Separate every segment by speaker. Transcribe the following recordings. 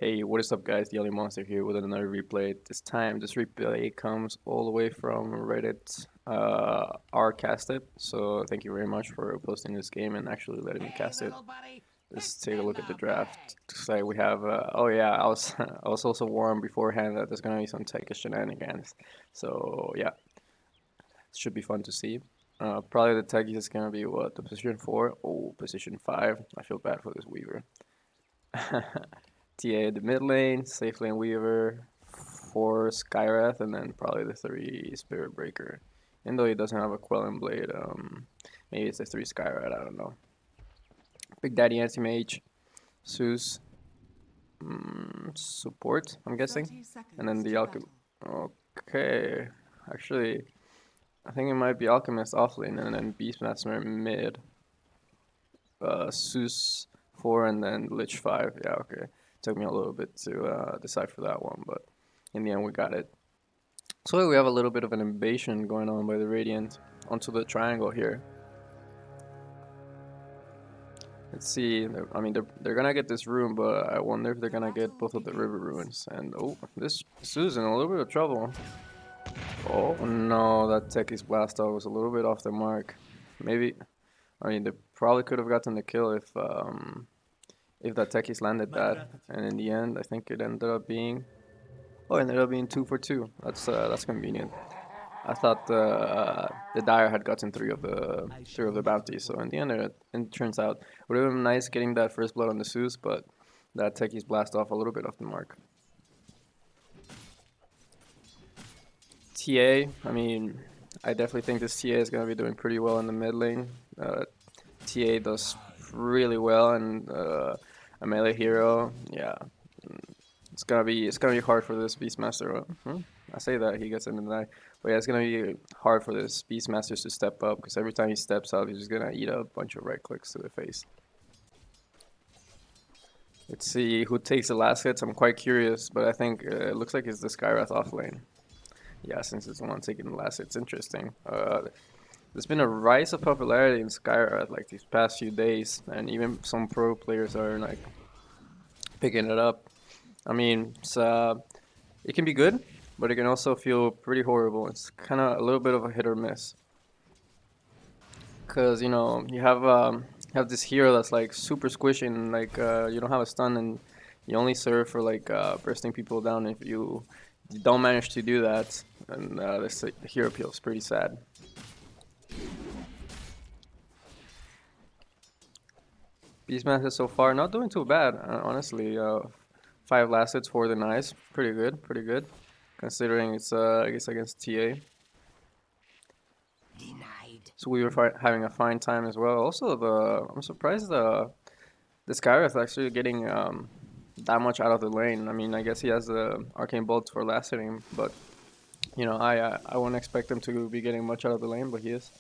Speaker 1: Hey, what is up guys? The Only Monster here with another replay. This time, this replay comes all the way from Reddit r CASTIT. So thank you very much for posting this game and actually letting me cast it. Let's take a look at the draft. Looks like we have, oh yeah, I was I was also warned beforehand that there's gonna be some Techies shenanigans. So yeah, it should be fun to see. Probably the Techies is gonna be what, the position 4? Oh, position 5. I feel bad for this Weaver. TA the mid lane, safe lane Weaver, 4 Skywrath, and then probably the 3 Spirit Breaker. Even though he doesn't have a Quelling Blade, maybe it's the 3 Skywrath, I don't know. Big Daddy Anti-Mage, Zeus, support, I'm guessing. And then the Alchemist. Okay, actually, I think it might be Alchemist offlane and then Beastmaster mid. Zeus 4 and then Lich 5. Yeah, okay. Took me a little bit to decipher that one, but in the end we got it. So we have a little bit of an invasion going on by the Radiant onto the triangle here. Let's see. I mean, they're gonna get this rune, but I wonder if they're gonna get both of the river ruins. And oh, this Susan a little bit of trouble. Oh no, that Techies blast off was a little bit off the mark. Maybe. I mean, they probably could have gotten the kill if that Techies landed that, and in the end, I think it ended up being, oh, it ended up being 2 for 2. That's convenient. I thought the Dire had gotten three of the bounties, so in the end, it turns out it would have been nice getting that first blood on the Zeus, but that Techies blast off a little bit off the mark. TA, I mean, I definitely think this TA is gonna be doing pretty well in the mid lane. TA does really well, and a melee hero, yeah, it's gonna be hard for this Beastmaster. I say that he gets in the night, but yeah, it's gonna be hard for this Beastmasters to step up because every time he steps up, he's just gonna eat a bunch of right clicks to the face. Let's see who takes the last hits. I'm quite curious, but I think it looks like it's the Skywrath off lane. Yeah, since it's the one taking the last hits, interesting. There's been a rise of popularity in Skywrath like these past few days, and even some pro players are like picking it up. I mean, it can be good, but it can also feel pretty horrible. It's kind of a little bit of a hit or miss. Cause you have this hero that's like super squishy and like you don't have a stun and you only serve for like bursting people down. If you don't manage to do that, and this hero feels pretty sad. Beastmaster so far not doing too bad, honestly. 5 last hits, 4 denies, pretty good, pretty good, considering it's I guess against TA. So we were having a fine time as well. Also, I'm surprised the Skywrath actually getting that much out of the lane. I mean, I guess he has the arcane bolt for last hitting, but I wouldn't expect him to be getting much out of the lane, but he is.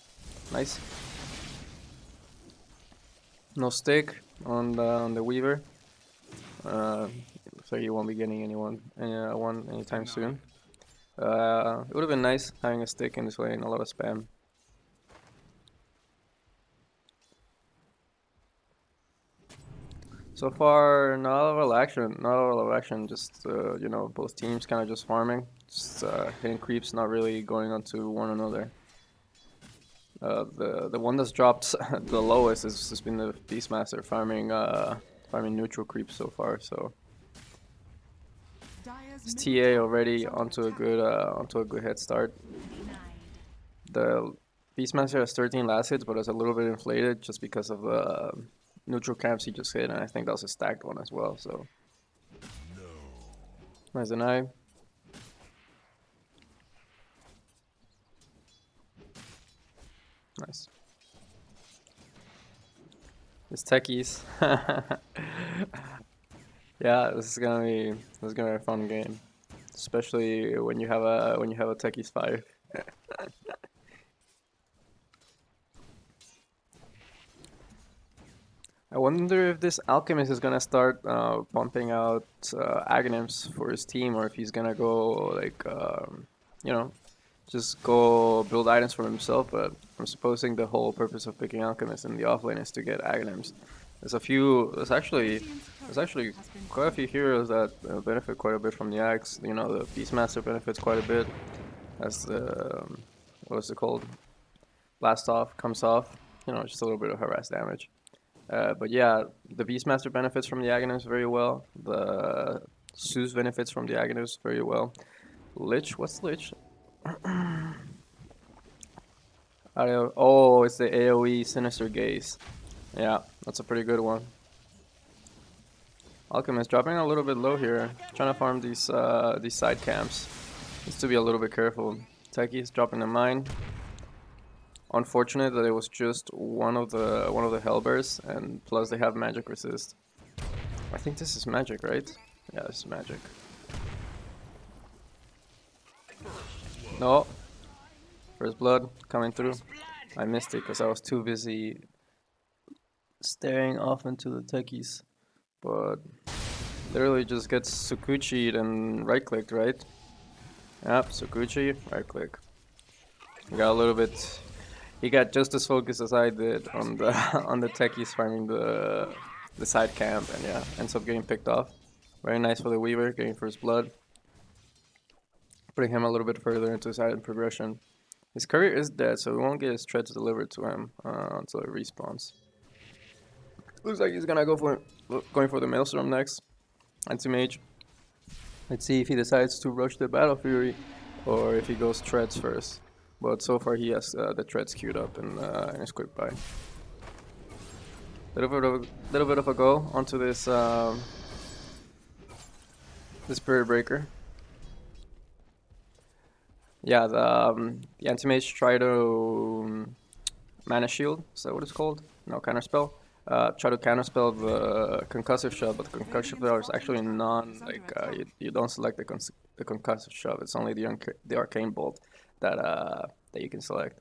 Speaker 1: Nice. No stick on the Weaver. Looks like he won't be getting one anytime soon. It would have been nice having a stick in this lane, a lot of spam. So far, not a lot of action. Not a lot of action. Just both teams kind of just farming, just hitting creeps, not really going onto one another. The one that's dropped the lowest has been the Beastmaster farming neutral creeps so far. So it's TA already onto a good head start. The Beastmaster has 13 last hits, but it's a little bit inflated just because of the neutral camps he just hit, and I think that was a stacked one as well. So nice deny. Nice. It's Techies. Yeah, this is gonna be a fun game, especially when you have a Techies 5. I wonder if this Alchemist is gonna start pumping out Aghanims for his team, or if he's gonna go like you know just go build items for himself. But I'm supposing the whole purpose of picking Alchemist in the offlane is to get Aghanims. There's actually quite a few heroes that benefit quite a bit from the axe. You know, the Beastmaster benefits quite a bit as the what's it called? Blast off comes off. You know, just a little bit of harass damage. But yeah, the Beastmaster benefits from the Aghanim very well. The Zeus benefits from the Aghanim very well. Lich, what's Lich? Oh, it's the AoE Sinister Gaze. Yeah, that's a pretty good one. Alchemist dropping a little bit low here, trying to farm these side camps. Needs to be a little bit careful. Techies dropping the mine. Unfortunate that it was just one of the Hellbears, and plus they have magic resist. I think this is magic, right? Yeah, this is magic. No. First blood coming through. I missed it because I was too busy staring off into the techies. But literally just gets Sukuchi'd and right clicked, right? Yep, Sukuchi, right click. He got a little bit. He got just as focused as I did on the on the techies farming the side camp, and yeah, ends up getting picked off. Very nice for the Weaver, getting first blood. Putting him a little bit further into his item progression. His courier is dead, so we won't get his treads delivered to him until it respawns. Looks like he's gonna going for the Maelstrom next. Anti-mage. Let's see if he decides to rush the Battle Fury or if he goes treads first. But so far he has the treads queued up in his quick buy. Little bit of a go onto this this Spirit Breaker. Yeah, the anti-mage try to mana shield. Is that what it's called? No, counter spell. Try to counterspell the concussive shove, but the concussive shove is actually you don't select the concussive shove. It's only the arcane bolt that you can select.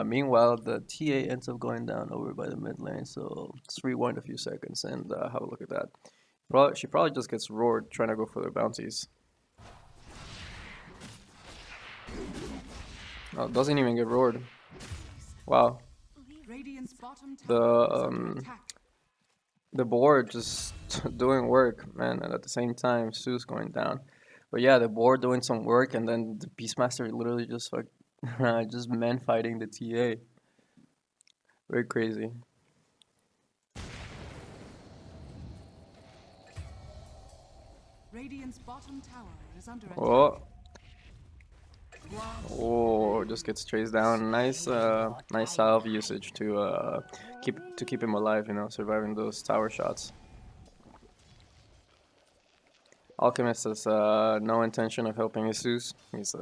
Speaker 1: Meanwhile, the TA ends up going down over by the mid lane, so let's rewind a few seconds and have a look at that. She probably just gets roared trying to go for the bounties. Oh, doesn't even get roared. Wow. The board just doing work, man, and at the same time Sue's going down. But yeah, the board doing some work, and then the Beastmaster literally just like just men fighting the TA. Very crazy.
Speaker 2: Radiant's bottom tower is under attack.
Speaker 1: Oh, just gets chased down. Nice salve usage to keep him alive. You know, surviving those tower shots. Alchemist has no intention of helping Jesus. He's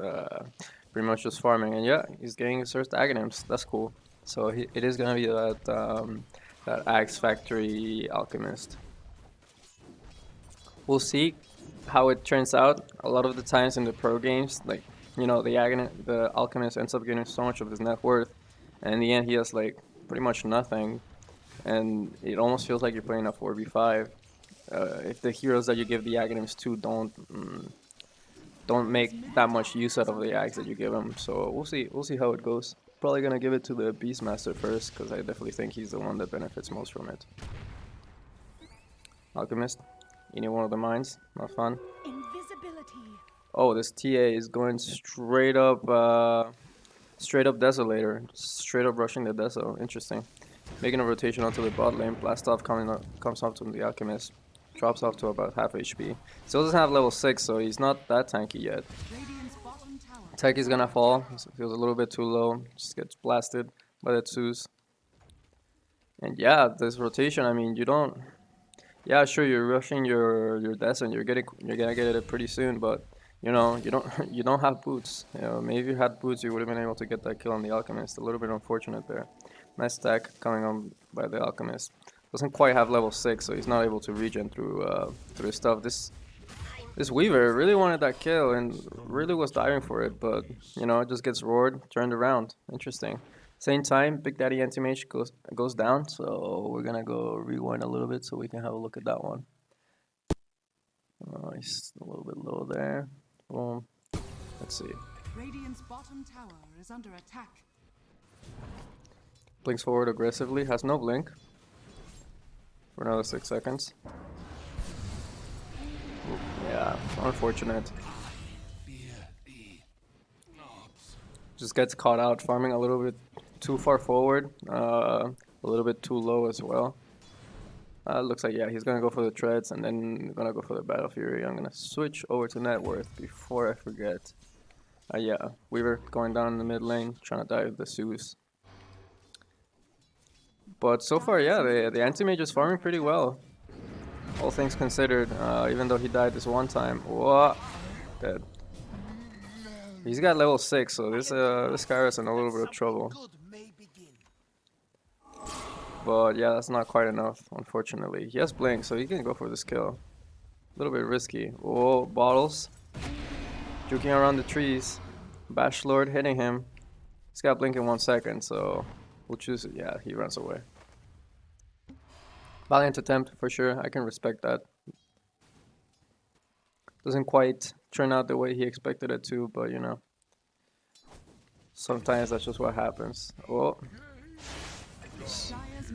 Speaker 1: pretty much just farming, and yeah, he's getting his first Aghanims. That's cool. So it is gonna be that Axe Factory Alchemist. We'll see how it turns out. A lot of the times in the pro games, like, you know, the Alchemist ends up getting so much of his net worth, and in the end he has like pretty much nothing, and it almost feels like you're playing a 4v5. If the heroes that you give the Aghanims to don't make that much use out of the axe that you give them, so we'll see how it goes. Probably gonna give it to the Beastmaster first, because I definitely think he's the one that benefits most from it. Alchemist, eating one of the mines, not fun.
Speaker 2: Invisibility.
Speaker 1: Oh, this TA is going straight up Desolator, straight up rushing the Deso. Interesting. Making a rotation onto the bot lane. Blast off comes off to the Alchemist. Drops off to about half HP. Still doesn't have level 6, so he's not that tanky yet. Tech is gonna fall. Feels a little bit too low. Just gets blasted by the Zeus. And yeah, this rotation, I mean, you don't... Yeah, sure, you're rushing your Deso and you're gonna get it pretty soon, but you know, you don't have boots. You know, maybe if you had boots, you would have been able to get that kill on the Alchemist. A little bit unfortunate there. Nice stack coming on by the Alchemist. Doesn't quite have level 6, so he's not able to regen through his stuff. This Weaver really wanted that kill and really was diving for it, but you know, it just gets roared, turned around. Interesting. Same time, Big Daddy Anti-Mage goes down, so we're gonna go rewind a little bit so we can have a look at that one. He's a little bit low there. Boom. Let's see.
Speaker 2: Radiant's bottom tower is under attack.
Speaker 1: Blinks forward aggressively, has no blink. for another 6 seconds. Yeah, unfortunate. Just gets caught out farming a little bit too far forward, a little bit too low as well. Looks like, yeah, he's gonna go for the treads and then gonna go for the Battle Fury. I'm gonna switch over to net worth before I forget. Yeah, Weaver going down in the mid lane, trying to dive the Zeus. But so far, yeah, the anti-mage is farming pretty well. All things considered, even though he died this one time. Whoa, dead. He's got level 6, so this guy is in a little bit of trouble. But yeah, that's not quite enough, unfortunately. He has Blink, so he can go for this kill. A little bit risky. Oh, bottles. Juking around the trees. Bash Lord hitting him. He's got Blink in 1 second, so we'll choose it. Yeah, he runs away. Valiant attempt, for sure. I can respect that. Doesn't quite turn out the way he expected it to, but you know. Sometimes that's just what happens. Oh.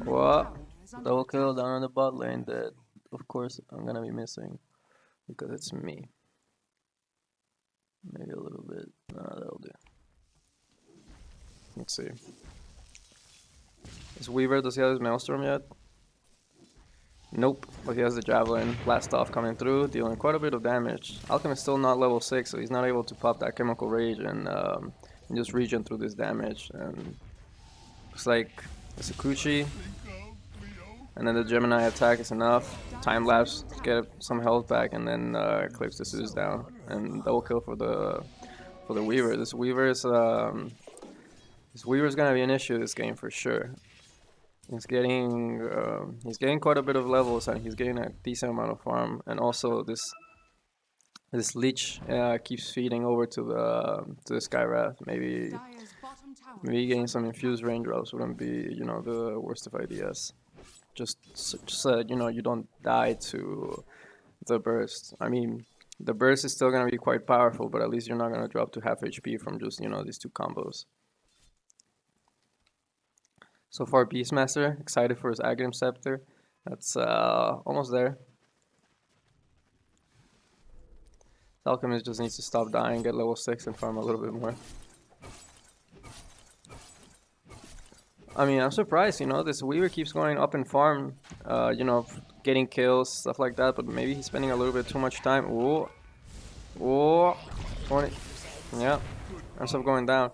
Speaker 1: What? Double kill down on the bot lane that, of course, I'm gonna be missing because it's me. Maybe a little bit. That'll do. Let's see. Is Weaver, does he have his Maelstrom yet? Nope, but he has the Javelin. Blast off coming through, dealing quite a bit of damage. Alchemist still not level 6, so he's not able to pop that Chemical Rage and just regen through this damage. And looks like the Sakuchi and then the Gemini attack is enough. Time lapse to get some health back, and then clips the Zeus down. And double kill for the Weaver. This Weaver's gonna be an issue this game for sure. He's getting quite a bit of levels, and he's getting a decent amount of farm. And also this leech keeps feeding over to the Skywrath. Maybe getting some infused raindrops wouldn't be, you know, the worst of ideas. Just so you know, you don't die to the burst. I mean, the burst is still gonna be quite powerful, but at least you're not gonna drop to half HP from just, you know, these 2 combos. So far, Beastmaster, excited for his Aghanim Scepter. That's almost there. Alchemist just needs to stop dying, get level 6, and farm a little bit more. I mean, I'm surprised, you know, this Weaver keeps going up in farm, you know, getting kills, stuff like that, but maybe he's spending a little bit too much time. Ooh. Ooh. 20. Yeah. Ends up going down.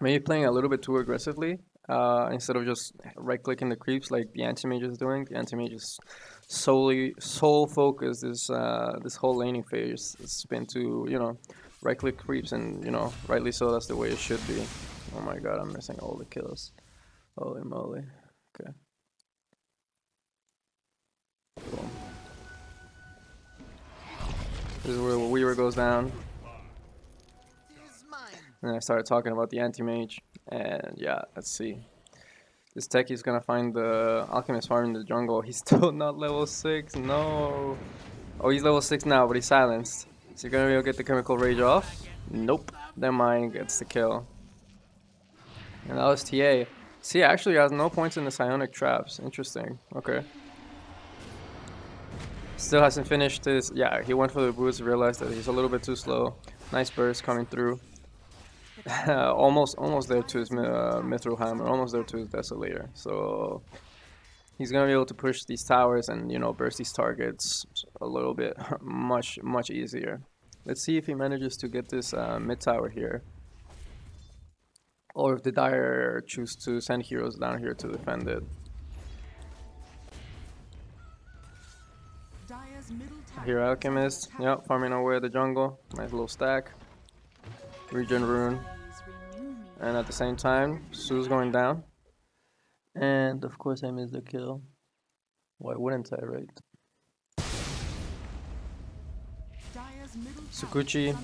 Speaker 1: Maybe playing a little bit too aggressively. Instead of just right-clicking the creeps like the anti-mage is doing. The anti-mage is sole focus this whole laning phase. It's been to, you know, right-click creeps, and you know, rightly so. That's the way it should be. Oh my god, I'm missing all the kills. Holy moly. Okay. Cool. This is where Weaver goes down. And I started talking about the anti-mage, and yeah, let's see. This Techie is gonna find the Alchemist farm in the jungle. He's still not level 6, no. Oh, he's level 6 now, but he's silenced. Is he gonna be able to get the Chemical Rage off? Nope. Then mine gets the kill. And that was TA. See, actually has no points in the Psionic Traps. Interesting. Okay. Still hasn't finished his... Yeah, he went for the boost, realized that he's a little bit too slow. Nice burst coming through. almost there to his Mithril Hammer, almost there to his Desolator. So he's gonna be able to push these towers and, you know, burst these targets a little bit much easier. Let's see if he manages to get this mid tower here, or if the Dire choose to send heroes down here to defend it. Here Alchemist, yep, farming away the jungle. Nice little stack. Regen rune. And at the same time, Su's going down. And of course I missed the kill. Why wouldn't I, right? Sakuchi.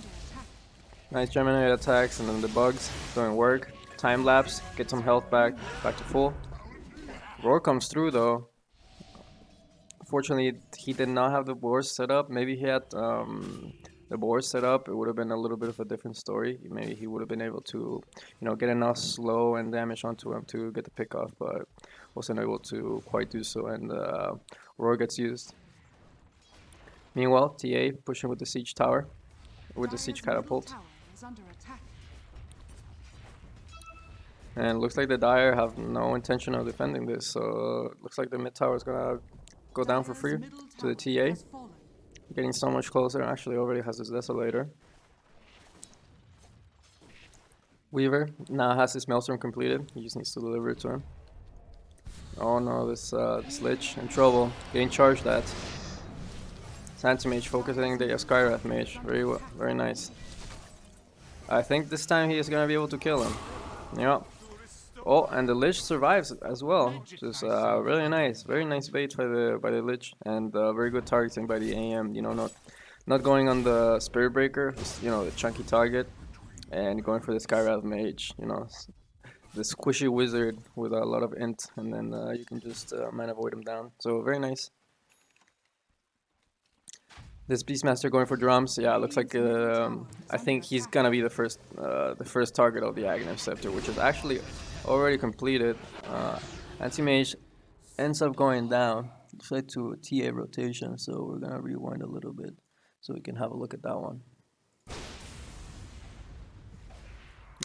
Speaker 1: Nice Gemini attacks, and then the bugs don't work. Time lapse, get some health back to full. Roar comes through though. Fortunately, he did not have the boars set up. Maybe he had the board set up, it would have been a little bit of a different story. Maybe he would have been able to, you know, get enough slow and damage onto him to get the pick off. But wasn't able to quite do so, and Roar gets used. Meanwhile, TA pushing with the siege tower, with the siege catapult. And looks like the Dire have no intention of defending this, so looks like the mid tower is gonna go down for free to the TA. Getting so much closer, actually already has his Desolator. Weaver now has his Maelstrom completed, he just needs to deliver it to him. Oh no, this Lich in trouble, getting charged at. Anti-Mage focusing the Skywrath Mage, very nice. I think this time he is gonna be able to kill him. Yeah. Oh, and the Lich survives as well. Just really nice, very nice bait by the Lich, and very good targeting by the AM. You know, not going on the Spirit Breaker, just, you know, the chunky target, and going for the Skywrath Mage. You know, the squishy wizard with a lot of int, and then you can just mana void him down. So very nice. This Beastmaster going for drums, yeah, looks like I think he's gonna be the first target of the Aghanim Scepter, which is actually already completed. Anti-Mage ends up going down. It's led to a TA rotation, so we're gonna rewind a little bit so we can have a look at that one.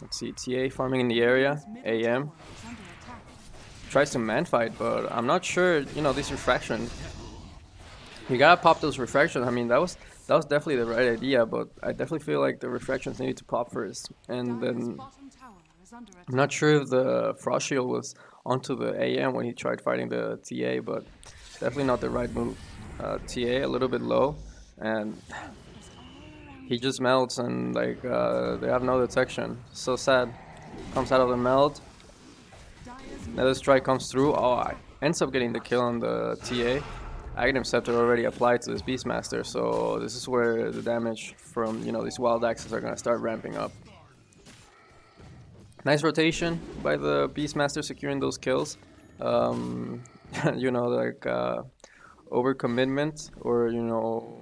Speaker 1: Let's see, TA farming in the area, AM tries to man fight, but I'm not sure. You know, this refraction. You gotta pop those refractions. I mean, that was definitely the right idea, but I definitely feel like the refractions need to pop first. And then I'm not sure if the Frost Shield was onto the AM when he tried fighting the TA, but definitely not the right move. TA a little bit low, and he just melts, and like they have no detection. So sad. Comes out of the melt. Another strike comes through. Oh, ends up getting the kill on the TA. Aghanim Scepter already applied to this Beastmaster, so this is where the damage from, you know, these wild axes are gonna start ramping up. Nice rotation by the Beastmaster, securing those kills. You know, like overcommitment, or you know,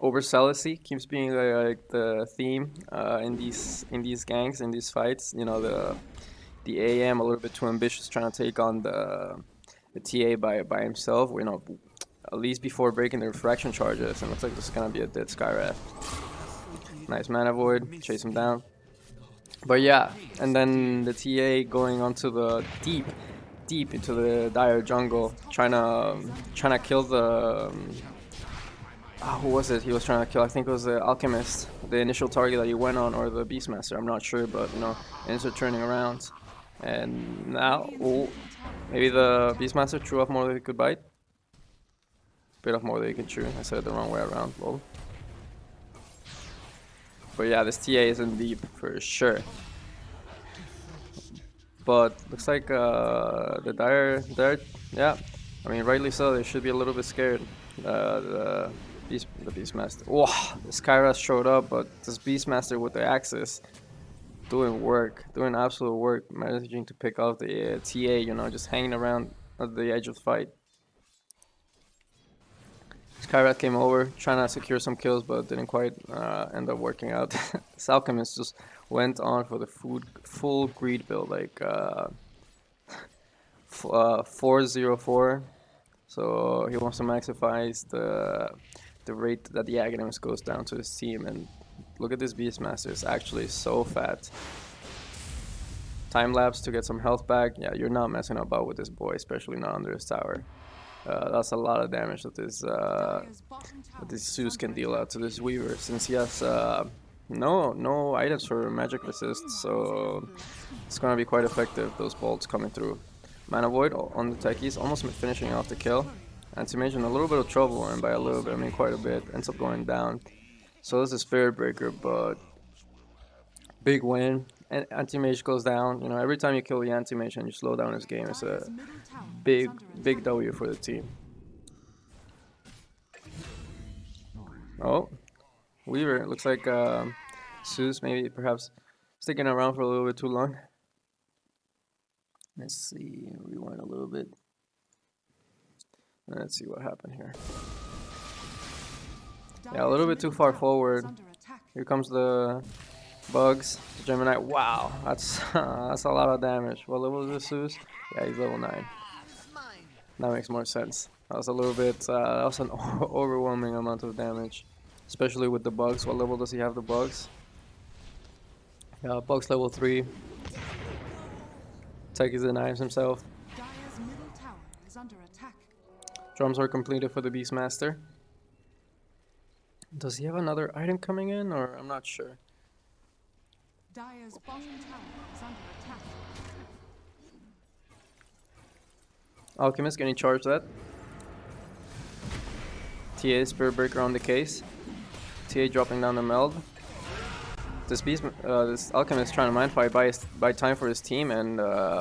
Speaker 1: overzealousy keeps being like the theme in these gangs, in these fights. You know, the AM a little bit too ambitious, trying to take on the TA by himself, you know, at least before breaking the refraction charges, and looks like this is gonna be a dead Skywrath. Nice mana void, chase him down. But yeah, and then the TA going onto the deep into the Dire jungle, trying to kill the who was it? He was trying to kill. I think it was the Alchemist, the initial target that he went on, or the Beastmaster. I'm not sure, but you know, ends up turning around, and now. Oh, maybe the Beastmaster threw off more than he could bite. Bit off more than he could chew. I said it the wrong way around, lol. But yeah, this TA is in deep for sure. But looks like the Dire, yeah. I mean, rightly so. They should be a little bit scared. The Beastmaster. Wow, the Skywrath showed up, but this Beastmaster with the Axis doing absolute work, managing to pick off the TA, you know, just hanging around at the edge of the fight. Skywrath came over, trying to secure some kills, but didn't quite end up working out. This Alchemist just went on for the full greed build, like 404. So he wants to maximize the rate that the Aghanimist goes down to his team, and look at this Beastmaster, it's actually so fat. Time lapse to get some health back. Yeah, you're not messing about with this boy, especially not under his tower. That's a lot of damage that this Zeus can deal out to this Weaver, since he has no items for magic resist, so it's gonna be quite effective, those bolts coming through. Mana Void on the Techies, almost finishing off the kill. Anti-Mage in a little bit of trouble, and by a little bit I mean quite a bit, ends up going down. So this is Spirit Breaker, but big win. And Anti-Mage goes down. You know, every time you kill the Anti-Mage and you slow down his game, it's a big W for the team. Oh, Weaver, it looks like Zeus maybe perhaps sticking around for a little bit too long. Let's see, rewind a little bit. Let's see what happened here. Yeah, a little bit too far forward. Here comes the Bugs. Gemini. Wow, that's that's a lot of damage. What level is this Zeus? Yeah, he's level 9. That makes more sense. That was a little bit. That was an overwhelming amount of damage, especially with the bugs. What level does he have the bugs? Yeah, bugs level 3. Techies denies himself.
Speaker 2: Dire's middle tower is under attack.
Speaker 1: Drums are completed for the Beastmaster. Does he have another item coming in, or I'm not sure.
Speaker 2: Dire's bottom tower is under attack.
Speaker 1: Alchemist, can you charge that? TA Spirit Breaker on the case. TA dropping down the meld. This Alchemist trying to mind fight, buy time for his team, and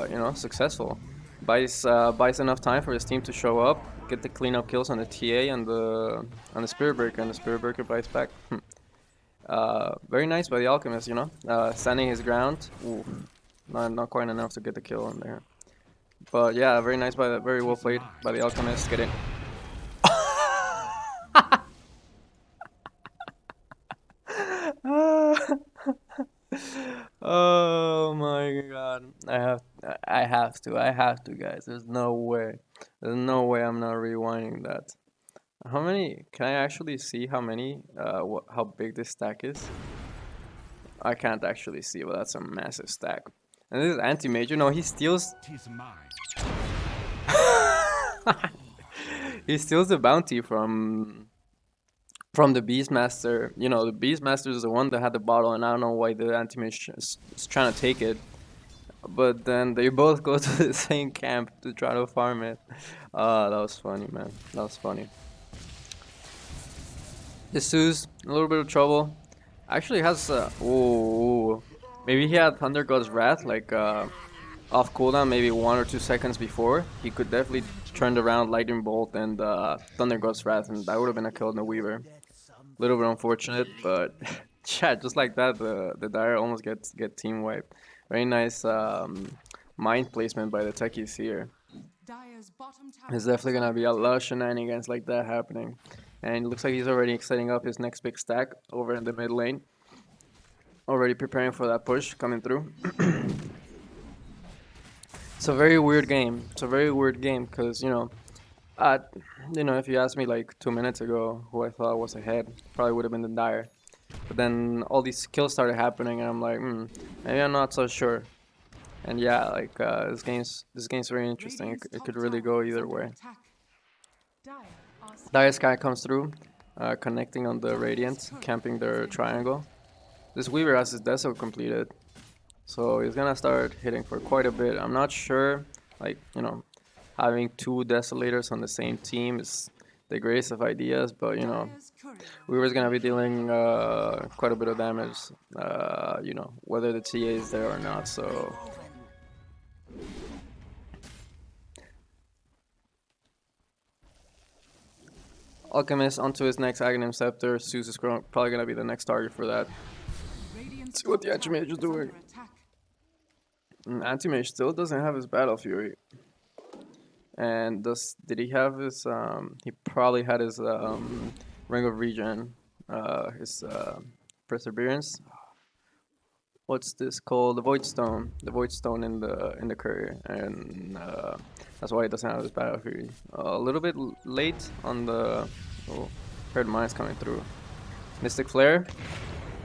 Speaker 1: you know, successful. Buys enough time for his team to show up, get the cleanup kills on the TA and the Spirit Breaker, and the Spirit Breaker buys back. Very nice by the Alchemist, you know, standing his ground. Ooh, not quite enough to get the kill in there. But yeah, very nice very well played by the Alchemist. Get it. Oh my god. I have to guys. There's no way. There's no way I'm not rewinding that. How many can I actually see how many how big this stack is? I can't actually see, but that's a massive stack. And this is anti-major. No, he steals. He steals the bounty from the Beastmaster. You know, the Beastmaster is the one that had the bottle, and I don't know why the anti-mage is trying to take it. But then they both go to the same camp to try to farm it. That was funny, man. That was funny. Jesus, a little bit of trouble. Actually has ooh, maybe he had Thunder God's Wrath like off cooldown, maybe 1 or 2 seconds before. He could definitely turned around Lightning Bolt and Thunder God's Wrath, and that would have been a kill in the Weaver. Little bit unfortunate, but yeah, just like that, the Dire almost get team wiped. Very nice mind placement by the Techies here.
Speaker 2: Dire's bottom tower
Speaker 1: There's definitely gonna be a lot of shenanigans like that happening, and it looks like he's already setting up his next big stack over in the mid lane. Already preparing for that push coming through. It's a very weird game. It's a very weird game because you know, if you asked me like 2 minutes ago who I thought was ahead, probably would have been the Dire. But then all these kills started happening, and I'm like, maybe I'm not so sure. And yeah, like this game's very interesting. It could really go either way. Dire Sky comes through, connecting on the Radiant, camping their triangle. This Weaver has his Deso completed, so he's gonna start hitting for quite a bit. I'm not sure, like, you know, having 2 Desolators on the same team is the greatest of ideas, but you know, Weaver's gonna be dealing quite a bit of damage, you know, whether the TA is there or not, so... Alchemist onto his next Aghanim Scepter. Zeus is probably gonna be the next target for that. Let's see what the Anti-Mage is doing. Anti-Mage still doesn't have his Battle Fury. And did he have his he probably had his Ring of Regen, his Perseverance. What's this called? The Void Stone. The Void Stone in the courier, and that's why he doesn't have his Battle Fury. A little bit late on the... Oh, heard mines coming through. Mystic Flare.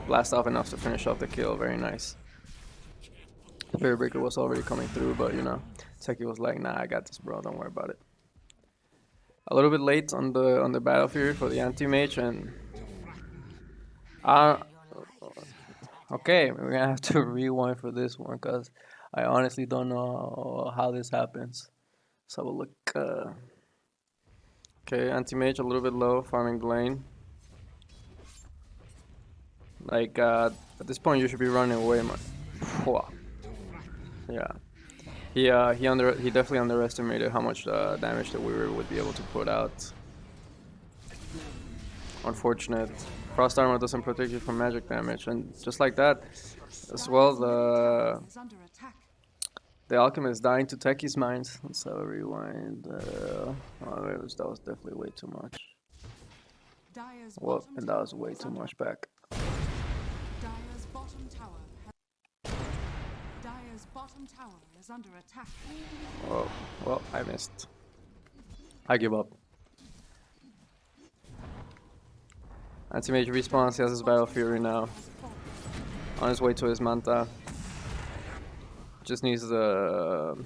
Speaker 1: Blast off enough to finish off the kill. Very nice. The Spirit Breaker was already coming through, but you know, Techie was like, nah, I got this, bro. Don't worry about it. A little bit late on the Battle Fury for the Anti-Mage, and... okay, we're gonna have to rewind for this one, because I honestly don't know how this happens. Let's have a look. Okay, Anti-Mage a little bit low, farming the lane. Like, at this point you should be running away, man. Yeah. He definitely underestimated how much damage the Weaver would be able to put out. Unfortunate. Frost Armor doesn't protect you from magic damage, and just like that, as well, the Alchemist dying to Techie's mines. Let's have a rewind. Oh, that was definitely way too much. Well, and that was way too much back.
Speaker 2: bottom tower Dire's bottom tower is under attack.
Speaker 1: Oh, well, I missed. I give up. Anti-mage respawns, he has his Battle Fury now. On his way to his Manta. Just needs the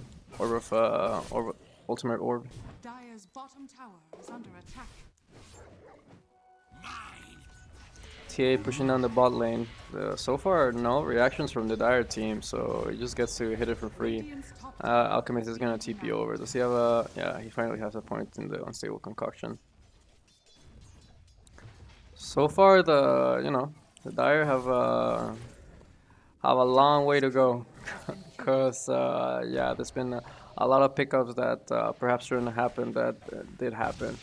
Speaker 1: ultimate orb.
Speaker 2: Dire's bottom tower is under attack.
Speaker 1: TA pushing down the bot lane. So far, no reactions from the Dire team, so he just gets to hit it for free. Alchemist is gonna TP over. Does he have a... Yeah, he finally has a point in the unstable concoction. So far, the Dire have a long way to go, cause yeah, there's been a lot of pickups that perhaps shouldn't have happened that did happen.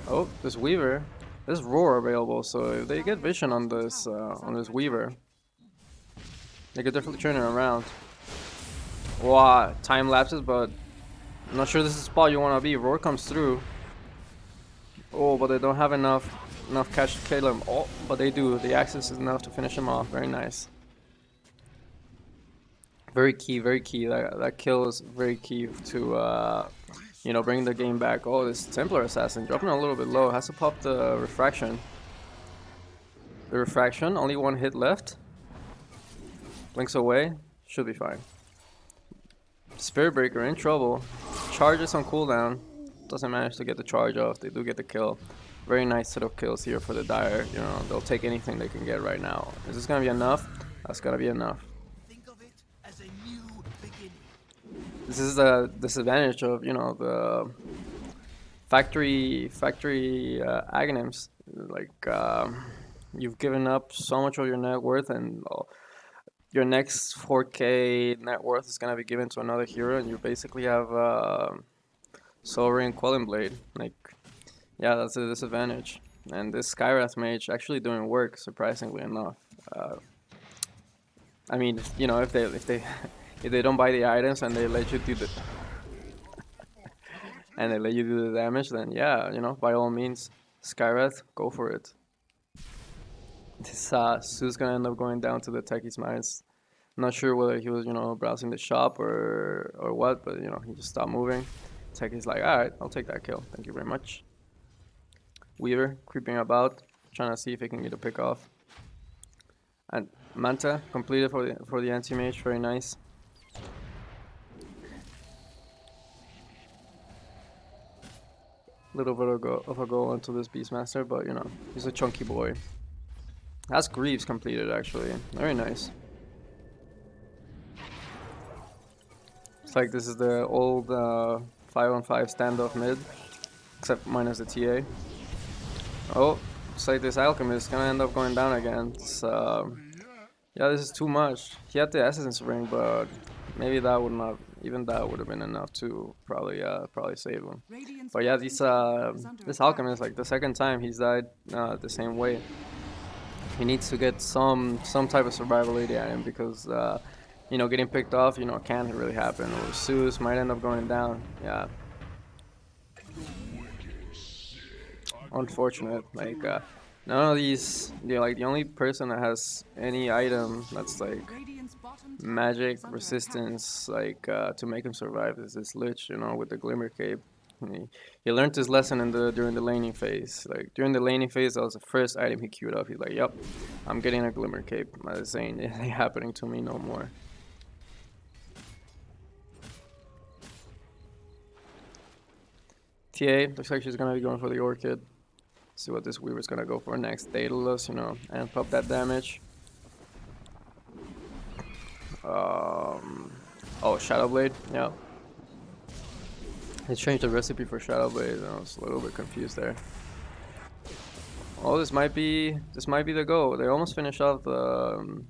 Speaker 1: Oh, this Weaver, there's Roar available, so if they get vision on this Weaver, they could definitely turn it around. Wow, time lapses, but I'm not sure this is the spot you want to be. Roar comes through. Oh, but they don't have enough catch to kill him. Oh, but they do. The access is enough to finish him off. Very nice. Very key, very key. That kill is very key to bring the game back. Oh, this Templar Assassin dropping a little bit low. Has to pop the refraction. The refraction, only one hit left. Blinks away, should be fine. Spirit Breaker in trouble. Charges on cooldown. Doesn't manage to get the charge off. They do get the kill. Very nice set of kills here for the Dire. You know, they'll take anything they can get right now. Is this gonna be enough? That's gonna be enough. This is the disadvantage of the factory agonyms. Like you've given up so much of your net worth, and your next 4K net worth is gonna be given to another hero, and you basically have Sovereign Quelling Blade. Like, yeah, that's a disadvantage. And this Skywrath mage actually doing work, surprisingly enough. I mean, if they if they don't buy the items and they let you do the damage, then yeah, by all means, Skywrath, go for it. This Sue's gonna end up going down to the Techies mines. Not sure whether he was browsing the shop or what, but he just stopped moving. Techies like, all right, I'll take that kill. Thank you very much. Weaver creeping about, trying to see if he can get a pick off. And Manta completed for the anti-mage, very nice. Little bit of a goal into this Beastmaster, but he's a chunky boy. That's Greaves completed actually, very nice. It's like this is the old 5-on-5 standoff mid, except minus the TA. Oh, looks like this Alchemist is gonna end up going down again. It's, yeah, this is too much. He had the Essence Ring, but maybe that would not, even that would have been enough to probably save him. But yeah, this Alchemist, like the second time he's died the same way. He needs to get some type of survivability at him because getting picked off can't really happen. Or Zeus might end up going down. Yeah. Unfortunate. Like none of these, like the only person that has any item that's like magic resistance, like to make him survive is this Lich, with the Glimmer Cape. He learned his lesson during the laning phase. Like during the laning phase, that was the first item he queued up. He's like, "Yep, I'm getting a Glimmer Cape." I was saying it ain't happening to me no more. TA looks like she's gonna be going for the Orchid. See what this Weaver's gonna go for next. Daedalus, and pop that damage. Oh, Shadowblade, yeah. He changed the recipe for Shadowblade. I was a little bit confused there. Oh, this might be the go. They almost finished off the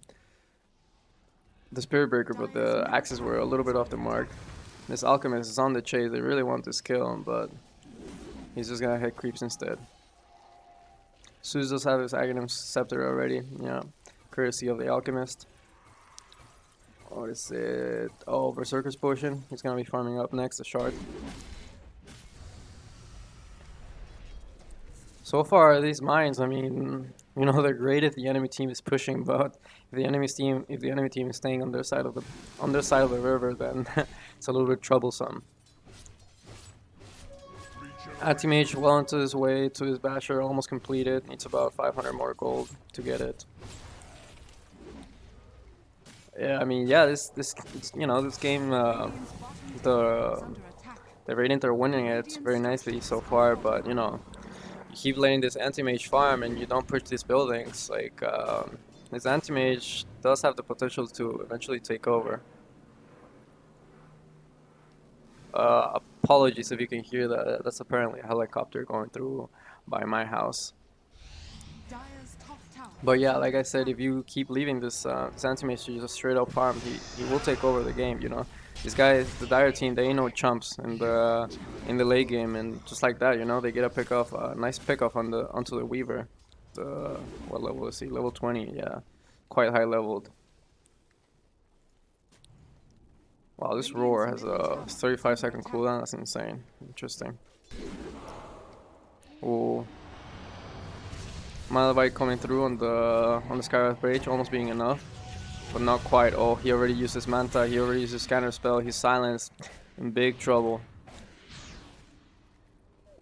Speaker 1: Spirit Breaker, but the axes were a little bit off the mark. This Alchemist is on the chase. They really want this kill, but he's just gonna hit creeps instead. Zeus does have his Aghanim Scepter already, courtesy of the Alchemist. What is it? Oh, Berserker's Potion. He's gonna be farming up next, the Shard. So far, these mines, I mean, You know, they're great if the enemy team is pushing, but if the enemy team is staying on their side of the river, then it's a little bit troublesome. Anti-mage well into his way to his basher, almost completed. Needs about 500 more gold to get it. Yeah, I mean, yeah, you know, this game,
Speaker 2: Radiant's bottom
Speaker 1: the
Speaker 2: tower is under attack.
Speaker 1: the Radiant are winning it very nicely so far, but you know, you keep letting this anti-mage farm and you don't push these buildings. Like, this anti-mage does have the potential to eventually take over. Apologies if you can hear that. That's apparently a helicopter going through by my house.
Speaker 2: Dire's top tower
Speaker 1: But
Speaker 2: is
Speaker 1: yeah,
Speaker 2: under
Speaker 1: like I said,
Speaker 2: attack.
Speaker 1: if you keep leaving this anti-mage to just straight up farm, he will take over the game. You know, these guys, the Dire team, they ain't no chumps in the late game, and just like that, you know, they get a pick off, a nice pick off onto the Weaver. The what level is he? Level 20. Yeah, quite high leveled. Wow, this
Speaker 2: Radiant's
Speaker 1: roar has
Speaker 2: middle
Speaker 1: a
Speaker 2: tower is
Speaker 1: 35-second
Speaker 2: under attack.
Speaker 1: cooldown. That's insane. Interesting. Ooh. Malabite coming through on the Skywrath Bridge, almost being enough, but not quite. Oh, he already used his Manta, he already used his Scanner spell, he's silenced, in big trouble.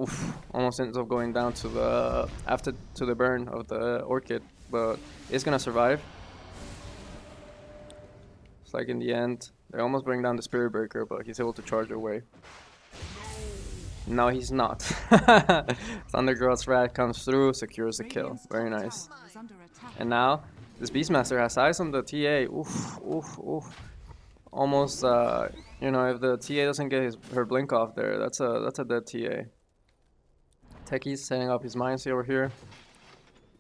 Speaker 1: Oof, almost ends up going down to the burn of the Orchid, but it's gonna survive. It's like in the end, they almost bring down the Spirit Breaker, but he's able to charge away. No, he's not. Thundergirl's Rat comes through, secures the kill.
Speaker 2: Radiant's
Speaker 1: Very
Speaker 2: top
Speaker 1: nice.
Speaker 2: tower is under attack.
Speaker 1: And now, this Beastmaster has eyes on the TA. Oof, oof, oof. Almost, you know, if the TA doesn't get her blink off there, that's a dead TA. Techies setting up his mines over here.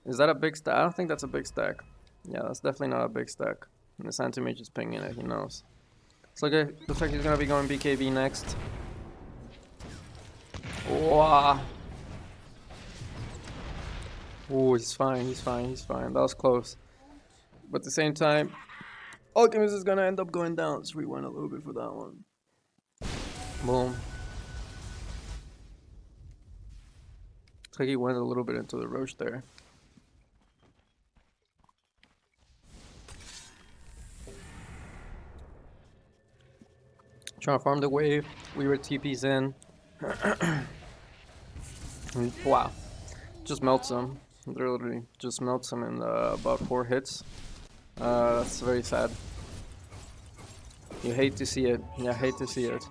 Speaker 1: Is that a big stack? I don't think that's a big stack. Yeah, that's definitely not a big stack. And this anti-mage is pinging it, he knows. So looks like he's gonna be going BKB next. Wow. Oh, he's fine, he's fine, he's fine. That was close. But at the same time, Alchemist is gonna end up going down. Let's rewind a little bit for that one. Boom. Looks like he went a little bit into the Roche there. Trying to farm the wave. We were TPs in. And wow. Just melts him. Literally just melts him in about 4 hits. That's very sad. You hate to see it. Yeah, hate to see it.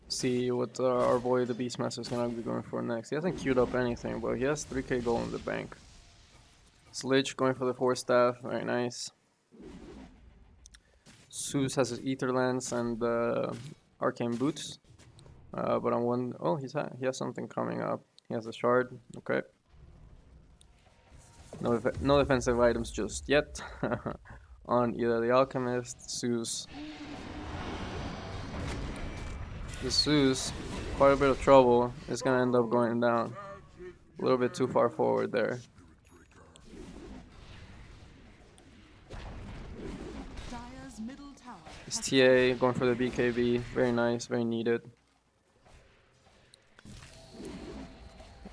Speaker 1: See what our boy the Beastmaster is gonna be going for next. He hasn't queued up anything, but he has 3k gold in the bank. Slich going for the 4 staff. Very nice. Zeus has his Ether Lance and Arcane Boots. But on one, oh, he has something coming up. He has a shard. Okay. No defensive items just yet. On either the Alchemist, Zeus. The Zeus, quite a bit of trouble. Is gonna end up going down. A little bit too far forward there.
Speaker 2: Dire's middle tower
Speaker 1: His
Speaker 2: has
Speaker 1: TA going for the BKB. Very nice, very needed.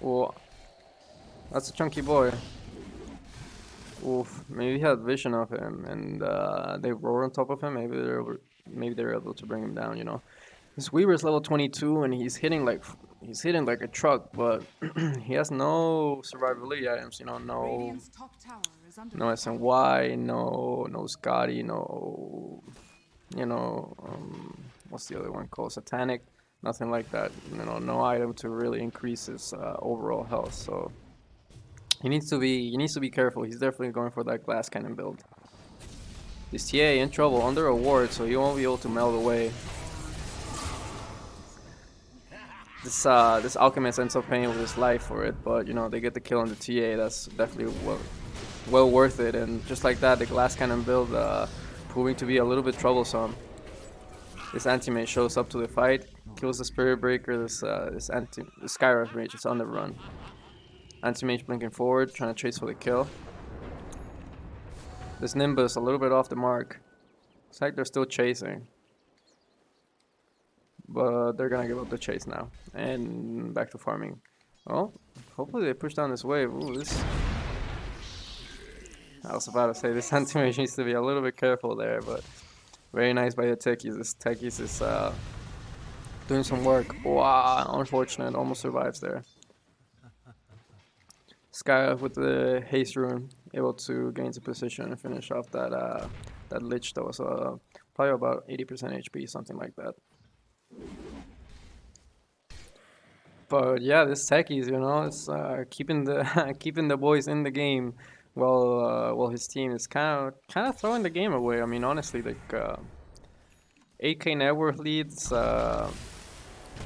Speaker 1: Oh, that's a chunky boy. Oof, maybe he had vision of him and they roar on top of him. Maybe they're able to bring him down. You know, this Weaver's level 22 and he's hitting like a truck, but he has no survivability items. You know,
Speaker 2: Radiant's top tower is under
Speaker 1: no
Speaker 2: attack.
Speaker 1: SNY, no Scotty, no, you know, what's the other one called? Satanic. Nothing like that. You know, no item to really increase his overall health. So. He needs to be careful. He's definitely going for that glass cannon build. This TA in trouble under a ward, so he won't be able to meld away. This alchemist ends up paying with his life for it, but you know they get the kill on the TA. That's definitely well worth it. And just like that, the glass cannon build proving to be a little bit troublesome. This anti-mage shows up to the fight, kills the spirit breaker. The Skywrath mage is on the run. Anti-mage blinking forward, trying to chase for the kill. This Nimbus a little bit off the mark. It's like they're still chasing. But they're gonna give up the chase now. And back to farming. Oh, hopefully they push down this wave. Ooh, this. I was about to say this anti-mage needs to be a little bit careful there, but very nice by the Techies. This Techies is doing some work. Wow, unfortunate, almost survives there. Sky with the haste rune, able to gain some position and finish off that lich that was probably about 80% HP, something like that. But yeah, this Techies, you know, it's keeping the keeping the boys in the game, while his team is kind of throwing the game away. I mean, honestly, like 8K net worth leads.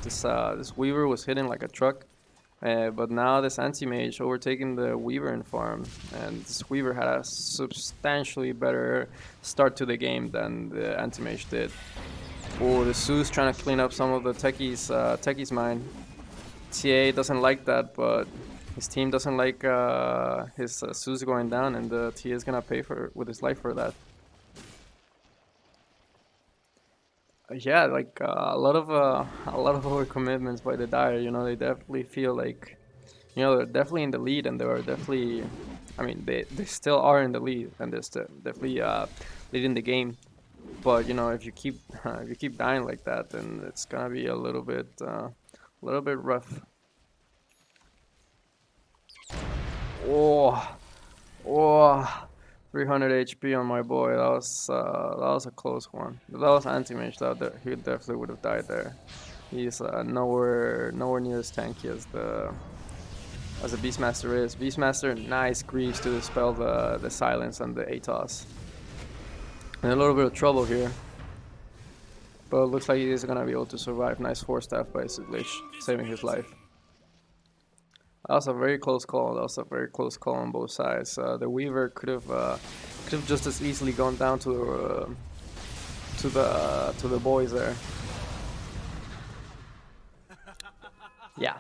Speaker 1: This Weaver was hitting like a truck, but now this anti-mage overtaking the Weaver in farm, and this Weaver had a substantially better start to the game than the anti-mage did. Oh, the Sue's trying to clean up some of the Techies mine. TA doesn't like that, but his team doesn't like his Sue's going down, and the TA is gonna pay for with his life for that. Yeah, like a lot of overcommitments by the Dire. You know, they definitely feel like, you know, they're definitely in the lead, and they are definitely, I mean, they still are in the lead, and they're still definitely leading the game. But you know, if you keep if you keep dying like that, then it's gonna be a little bit rough. Oh, oh, 300 HP on my boy. That was a close one. If that was anti-mage, he definitely would have died there. He's nowhere near as tanky as the Beastmaster is. Beastmaster, nice greaves to dispel the silence and the ATOS. In a little bit of trouble here, but it looks like he is gonna be able to survive. Nice 4-staff by Sidlich, saving his life. That was a very close call. That was a very close call on both sides. The Weaver could have just as easily gone down to the boys there. Yeah,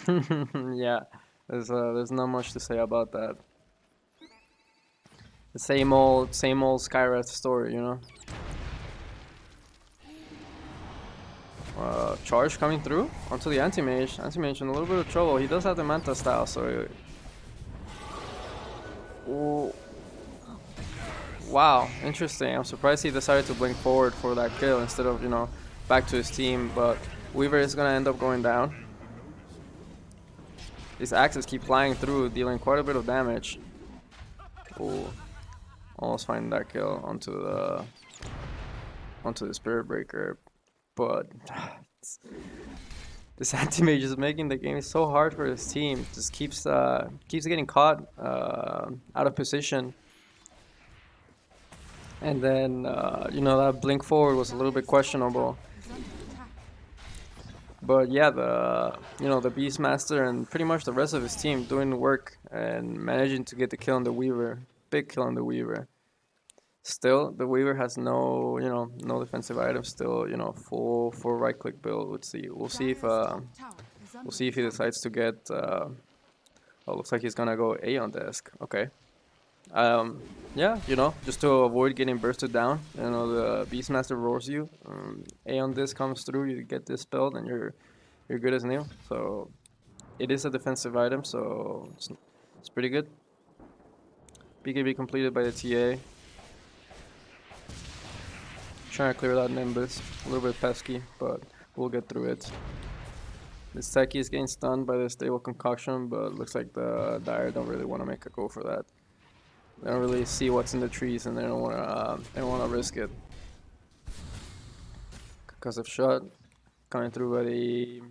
Speaker 1: yeah. There's not much to say about that. The same old Skywrath story, you know. Charge coming through onto the anti-mage. Anti-mage in a little bit of trouble. He does have the Manta style, so... Ooh. Wow, interesting. I'm surprised he decided to blink forward for that kill instead of, you know, back to his team, but Weaver is gonna end up going down. These axes keep flying through, dealing quite a bit of damage. Ooh. Almost finding that kill onto the Spirit Breaker. But this anti-mage is making the game so hard for his team. Just keeps getting caught out of position, and then you know, that blink forward was a little bit questionable. But yeah, the Beastmaster and pretty much the rest of his team doing the work and managing to get the kill on the Weaver. Big kill on the Weaver. Still, the Weaver has no defensive items. Still, you know, full right click build. Let's see. We'll see if he decides to get. Oh, looks like he's gonna go A on desk. Okay. Yeah, you know, just to avoid getting bursted down. You know, the Beastmaster roars you. A on this comes through. You get dispelled, and you're good as new. So it is a defensive item, so it's pretty good. BKB completed by the TA. Trying to clear that Nimbus. A little bit pesky, but we'll get through it. This Techie is getting stunned by the stable concoction, but looks like the Dire don't really want to make a go for that. They don't really see what's in the trees, and they don't want to risk it. Concussive shot coming through by the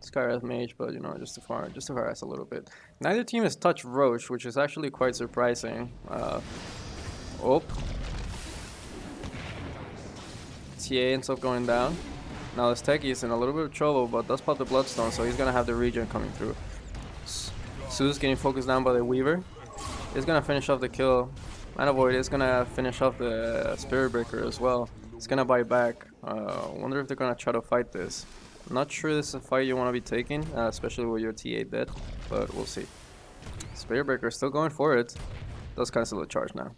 Speaker 1: Skywrath Mage, but you know, just to harass a little bit. Neither team has touched Roach, which is actually quite surprising. Oh. TA ends up going down. Now this Techie is in a little bit of trouble, but does pop the Bloodstone, so he's gonna have the regen coming through. Sue's getting focused down by the Weaver. He's gonna finish off the kill. Mana Void is gonna finish off the Spirit Breaker as well. It's gonna buy back. Wonder if they're gonna try to fight this. I'm not sure this is a fight you want to be taking, especially with your TA dead, but we'll see. Spirit Breaker is still going for it. Does cancel the charge now.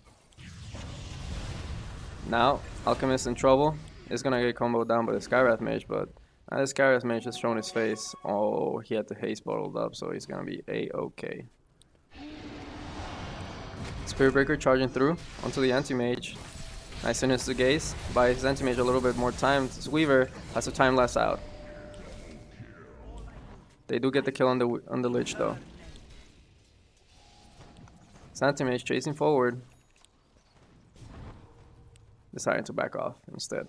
Speaker 1: Now, Alchemist in trouble. Is gonna get comboed down by the Skywrath Mage, but This guy has managed to show his face. Oh, he had the haste bottled up, so he's gonna be a-okay. Spirit Breaker charging through onto the anti-mage. Nice finish to Gaze. Buys his anti-mage a little bit more time. This Weaver has the time less out. They do get the kill on the Lich though. His anti-mage chasing forward. Deciding to back off instead.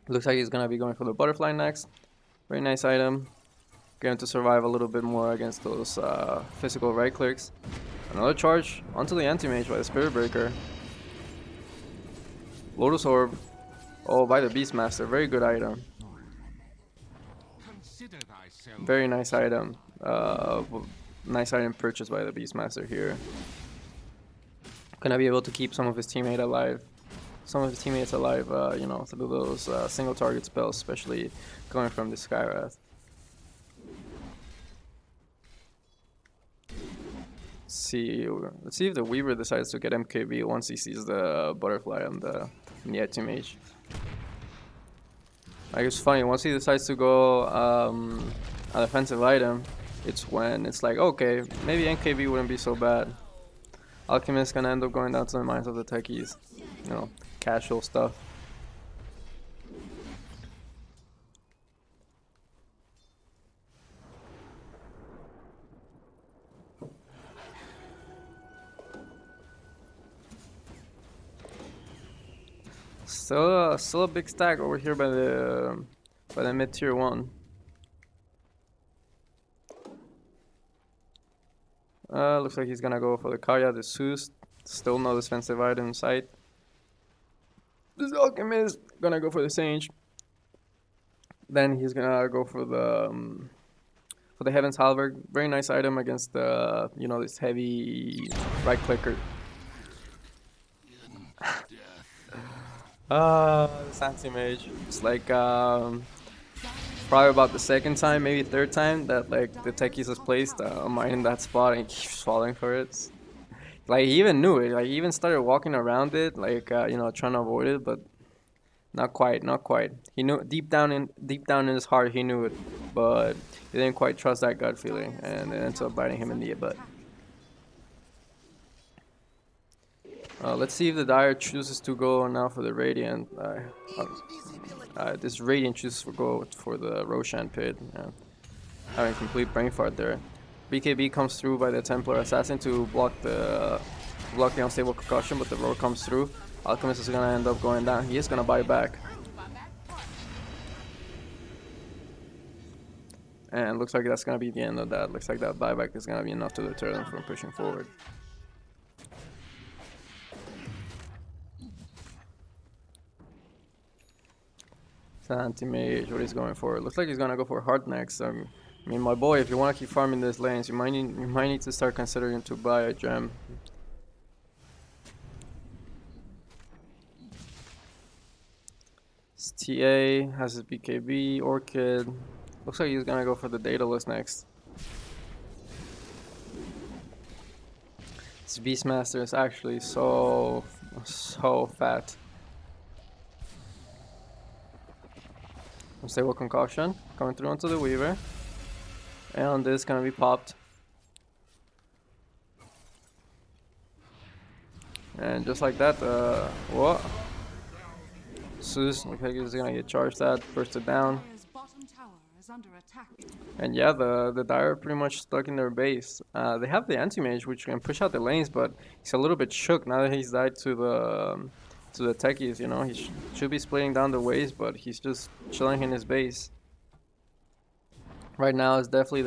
Speaker 1: Looks like he's gonna be going for the butterfly next. Very nice item. Going to survive a little bit more against those physical right clicks. Another charge onto the anti-mage by the Spirit Breaker. Lotus Orb. Oh, by the Beastmaster. Very good item. Very nice item. Nice item purchased by the Beastmaster here. Gonna be able to keep some of his teammates alive. You know, through those single target spells, especially going from the Skywrath. Let's see if the Weaver decides to get MKB once he sees the butterfly on the anti-mage. Like, it's funny, once he decides to go a defensive item, it's when it's like, okay, maybe NKB wouldn't be so bad. Alchemist gonna end up going down to the minds of the techies. You know, casual stuff. Still a big stack over here by the mid tier 1. Looks like he's gonna go for the Kaya, the Zeus. Still no defensive item in sight. This Alchemist gonna go for the Sage. Then he's gonna go for the Heaven's Halberd. Very nice item against the this heavy right clicker. This anti-mage. It's like probably about the second time, maybe third time that like the techies has placed mine in that spot and he keeps falling for it. Like he even knew it. Like he even started walking around it, like trying to avoid it, but not quite. He knew deep down in his heart he knew it, but he didn't quite trust that gut feeling, and it ends up biting him in the butt. Let's see if the Dire chooses to go now for the Radiant. This Radiant chooses to go for the Roshan Pit. Having complete brain fart there. BKB comes through by the Templar Assassin to block the unstable concussion, but the roar comes through. Alchemist is gonna end up going down. He is gonna buy back. And looks like that's gonna be the end of that. Looks like that buyback is gonna be enough to deter them from pushing forward. Anti-mage, what he's going for? It looks like he's gonna go for Heart next. I mean, my boy, if you want to keep farming these lanes, you might need to start considering to buy a gem. TA has his BKB, Orchid. Looks like he's gonna go for the Daedalus next. This Beastmaster is actually so fat. Unstable Concoction coming through onto the Weaver, and this is gonna be popped. And just like that, what? Zeus looks like he's gonna get charged at, bursted down. And yeah, the Dire are pretty much stuck in their base. They have the anti-mage which can push out the lanes, but he's a little bit shook now that he's died to the techies. You know, he should be splitting down the waves, but he's just chilling in his base. Right now is definitely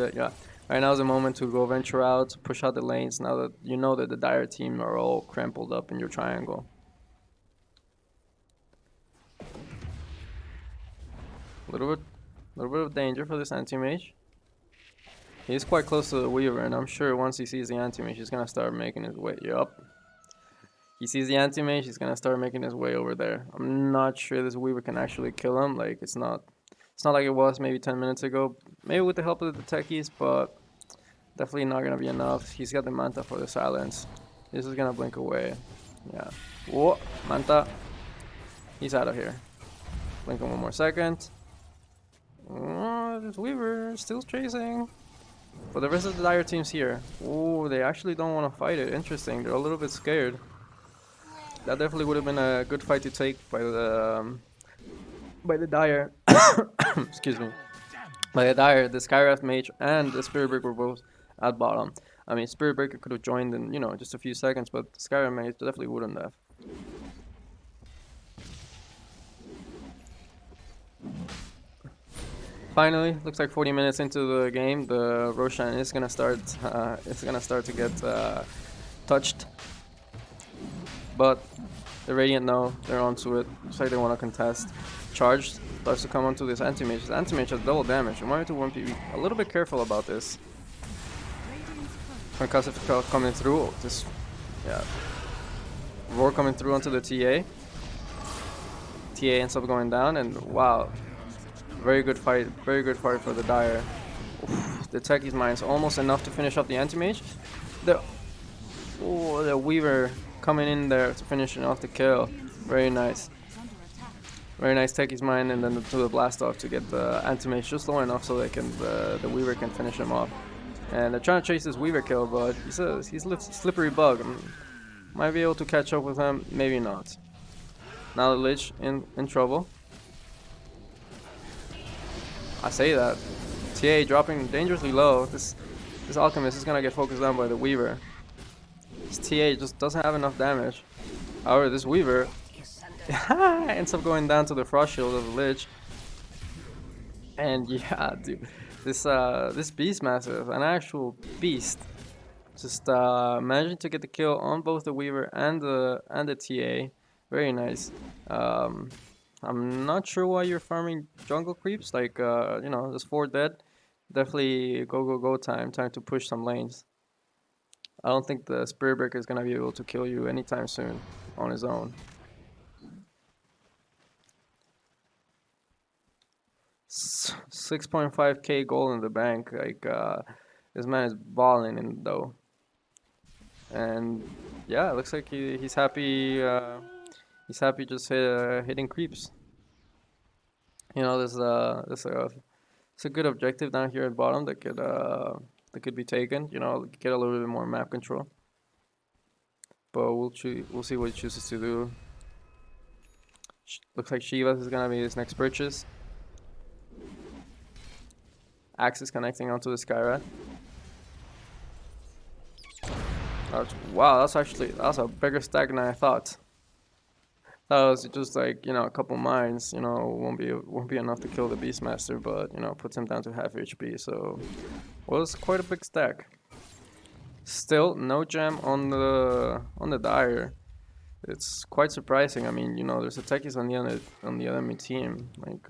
Speaker 1: right now is the moment to go venture out, push out the lanes. Now that you know that the Dire team are all crumpled up in your triangle. A little bit of danger for this anti-mage. He's quite close to the Weaver, and I'm sure once he sees the anti-mage, he's gonna start making his way. Yup. He sees the anti-mage, he's gonna start making his way over there. I'm not sure this Weaver can actually kill him. Like it's not like it was maybe 10 minutes ago. Maybe with the help of the techies, but definitely not gonna be enough. He's got the Manta for the silence. This is gonna blink away. Yeah. Whoa, Manta. He's out of here. Blink him one more second. This Weaver is still chasing. But the rest of the Dire team's here. Oh, they actually don't want to fight it. Interesting. They're a little bit scared. That definitely would have been a good fight to take by the Dire. Excuse me. By the Dire, the Skywrath Mage and the Spirit Breaker were both at bottom. I mean, Spirit Breaker could have joined in, you know, just a few seconds, but the Skywrath Mage definitely wouldn't have. Finally, looks like 40 minutes into the game, the Roshan is gonna start. It's gonna start to get touched, but the Radiant know they're onto it. Looks like they want to contest. Charge starts to come onto this anti-mage. This anti-mage has double damage. You might want to be a little bit careful about this. Concussive coming through. This, yeah, roar coming through onto the TA. TA ends up going down, and wow. Very good fight for the Dire. Oof, the Techies mine's almost enough to finish off the anti-mage. The Weaver coming in there to finish off the kill. Very nice. Very nice Techies mine, and then to the blast off to get the anti-mage just low enough so they can the Weaver can finish him off. And they're trying to chase this Weaver kill, but he's a slippery bug. Might be able to catch up with him, maybe not. Now the Lich in trouble. I say that. TA dropping dangerously low. This Alchemist is gonna get focused on by the Weaver. This TA just doesn't have enough damage. However, this Weaver ends up going down to the Frost Shield of the Lich. And yeah, dude, this Beastmaster, an actual beast, just managing to get the kill on both the Weaver and the TA. Very nice. I'm not sure why you're farming jungle creeps. Like, you know, there's 4 dead. Definitely go time to push some lanes. I don't think the Spirit Breaker is gonna be able to kill you anytime soon on his own. $6.5k gold in the bank. Like, this man is balling in though. And yeah, it looks like he's happy. He's happy just hitting creeps. You know, there's it's a good objective down here at bottom that could be taken. You know, get a little bit more map control. But we'll see what he chooses to do. Looks like Shivas is gonna be his next purchase. Axe is connecting onto the Skywrath. Wow, that's a bigger stack than I thought. That was just like, you know, a couple mines, you know, won't be enough to kill the Beastmaster, but you know, puts him down to half HP, so was quite a big stack. Still no gem on the Dire. It's quite surprising. I mean, you know, there's a Techies on the enemy team. Like,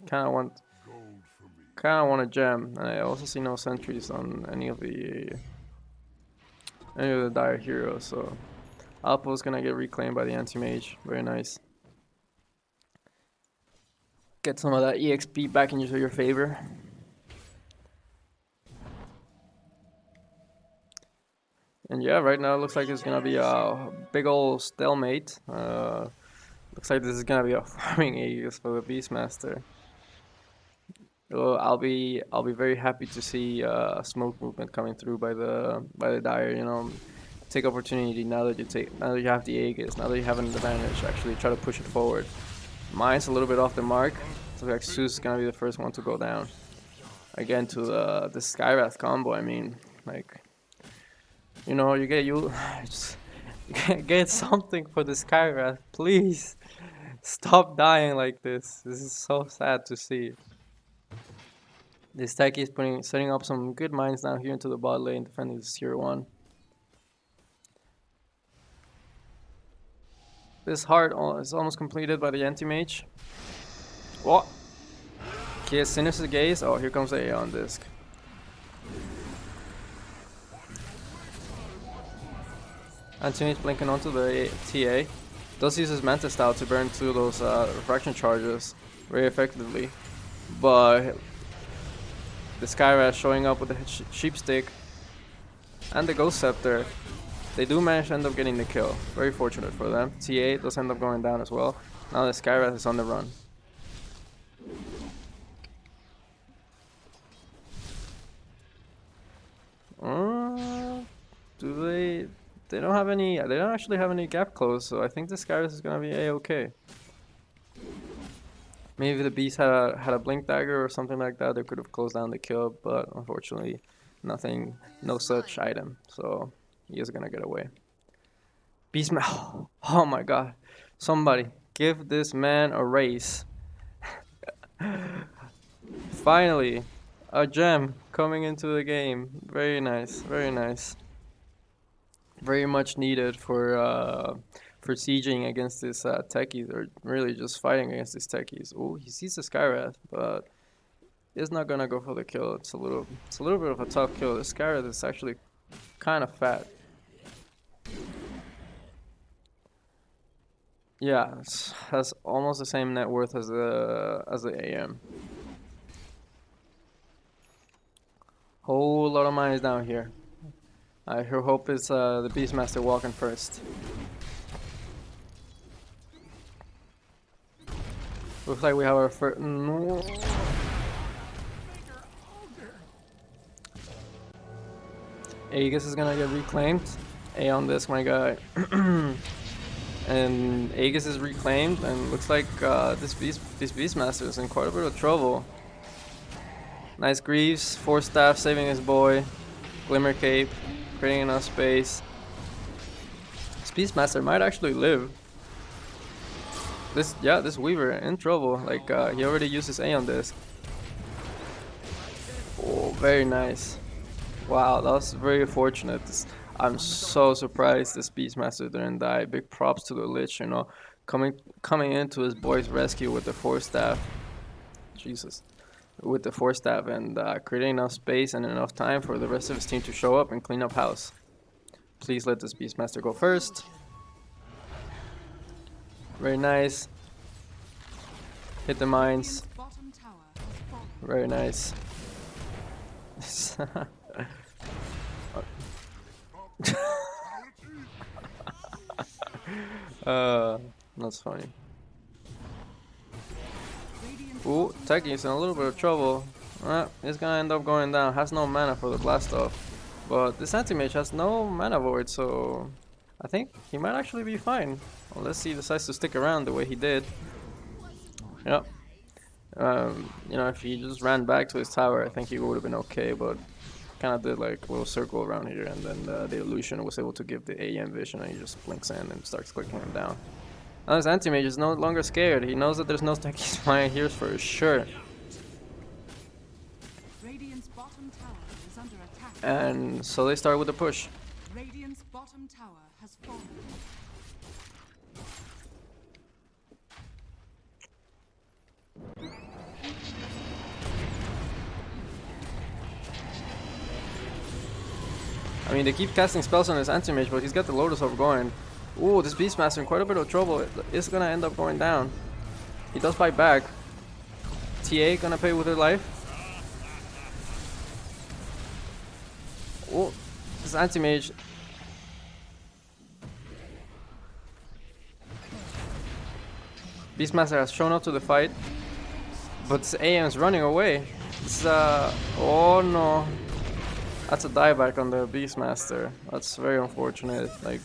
Speaker 1: kind of want a gem. And I also see no sentries on any of the Dire heroes, so Alpo is gonna get reclaimed by the anti-mage. Very nice. Get some of that EXP back into your favor. And yeah, right now it looks like it's gonna be a big old stalemate. Looks like this is gonna be a farming Aegis for the Beastmaster. I'll be very happy to see smoke movement coming through by the Dire. You know, take opportunity now that you have the Aegis, now that you have an advantage. Actually, try to push it forward. Mine's a little bit off the mark. So like Zeus is gonna be the first one to go down. Again to the Skywrath combo. I mean, like, you know, just get something for the Skywrath, please. Stop dying like this. This is so sad to see. This Techie is setting up some good mines down here into the bot lane, defending this tier 1. This heart is almost completed by the anti-mage. What? Okay, Sinister Gaze. Oh, here comes the Aeon Disc. Anti-mage blinking onto the TA. Does use his Manta Style to burn through those refraction charges very effectively. But the Skywrath showing up with the Sheep Stick and the Ghost Scepter. They do manage to end up getting the kill. Very fortunate for them. TA does end up going down as well. Now the Skywrath is on the run. they don't have any. They don't actually have any gap close, so I think this Skyris is gonna be a-okay. Maybe the beast had a blink dagger or something like that. They could have closed down the kill, but unfortunately, nothing, no such item. So he is gonna get away. Beastman, oh my god! Somebody give this man a race. Finally, a gem coming into the game. Very nice, very nice. Very much needed for sieging against this techies, or really just fighting against these techies. Oh, he sees the Skywrath, but is not gonna go for the kill. It's a little bit of a tough kill. The Skywrath is actually kind of fat. Yeah, has almost the same net worth as the AM. Whole lot of mines down here. I hope it's the Beastmaster walking first. Looks like we have our first. No. Aegis is gonna get reclaimed. A on this, my guy. And Aegis is reclaimed, and looks like this Beastmaster is in quite a bit of trouble. Nice Greaves, Force Staff saving his boy. Glimmer Cape, creating enough space. This Beastmaster might actually live. This Weaver in trouble. Like he already used his A on this. Oh, very nice. Wow, that was very fortunate. I'm so surprised this Beastmaster didn't die. Big props to the Lich, you know, coming into his boy's rescue with the Force Staff. Jesus, with the Force Staff and creating enough space and enough time for the rest of his team to show up and clean up house. Please let this Beastmaster go first. Very nice. Hit the mines. Very nice. That's funny. Ooh, Techies in a little bit of trouble. He's gonna end up going down. Has no mana for the blast off. But this anti-mage has no mana void, so I think he might actually be fine. Unless he decides to stick around the way he did. Yep. You know, if he just ran back to his tower, I think he would have been okay, but kind of did like a little circle around here, and then the illusion was able to give the AM vision, and he just blinks in and starts clicking him down. Now his anti-mage is no longer scared. He knows that there's no Techies flying here for sure.
Speaker 2: Radiant's bottom tower is under attack.
Speaker 1: And so they start with the push.
Speaker 2: Radiant's bottom tower has fallen.
Speaker 1: I mean, they keep casting spells on his anti-mage, but he's got the Lotus Orb going. Ooh, this Beastmaster in quite a bit of trouble. It's gonna end up going down. He does fight back. TA gonna pay with her life. Oh, this anti-mage. Beastmaster has shown up to the fight, but this AM is running away. This oh no. That's a dieback on the Beastmaster. That's very unfortunate. Like,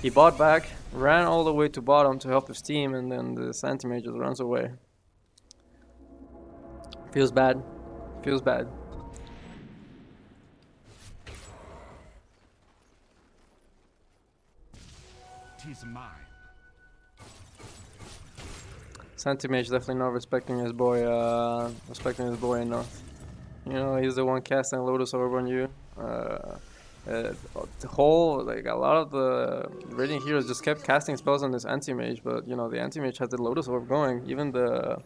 Speaker 1: he bought back, ran all the way to bottom to help his team, and then this anti-mage just runs away. Feels bad. Feels bad.
Speaker 3: Tis mine.
Speaker 1: This anti-mage definitely not respecting his boy enough. You know, he's the one casting Lotus Orb on you. The whole, like, a lot of the Radiant heroes just kept casting spells on this anti-mage, but you know, the anti-mage had the Lotus Orb going. Even the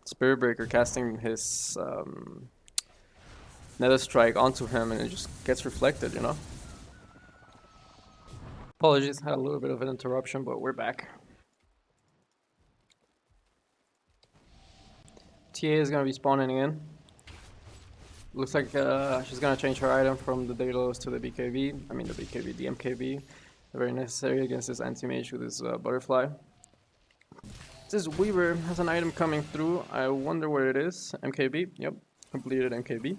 Speaker 1: Spirit Breaker casting his Nether Strike onto him, and it just gets reflected, you know. Apologies, had a little bit of an interruption, but we're back. TA is gonna be spawning in. Looks like she's gonna change her item from the Daedalus to the BKB. I mean the BKB, the MKB. Very necessary against this anti-mage with his butterfly. This Weaver has an item coming through. I wonder where it is. MKB. Yep, completed MKB.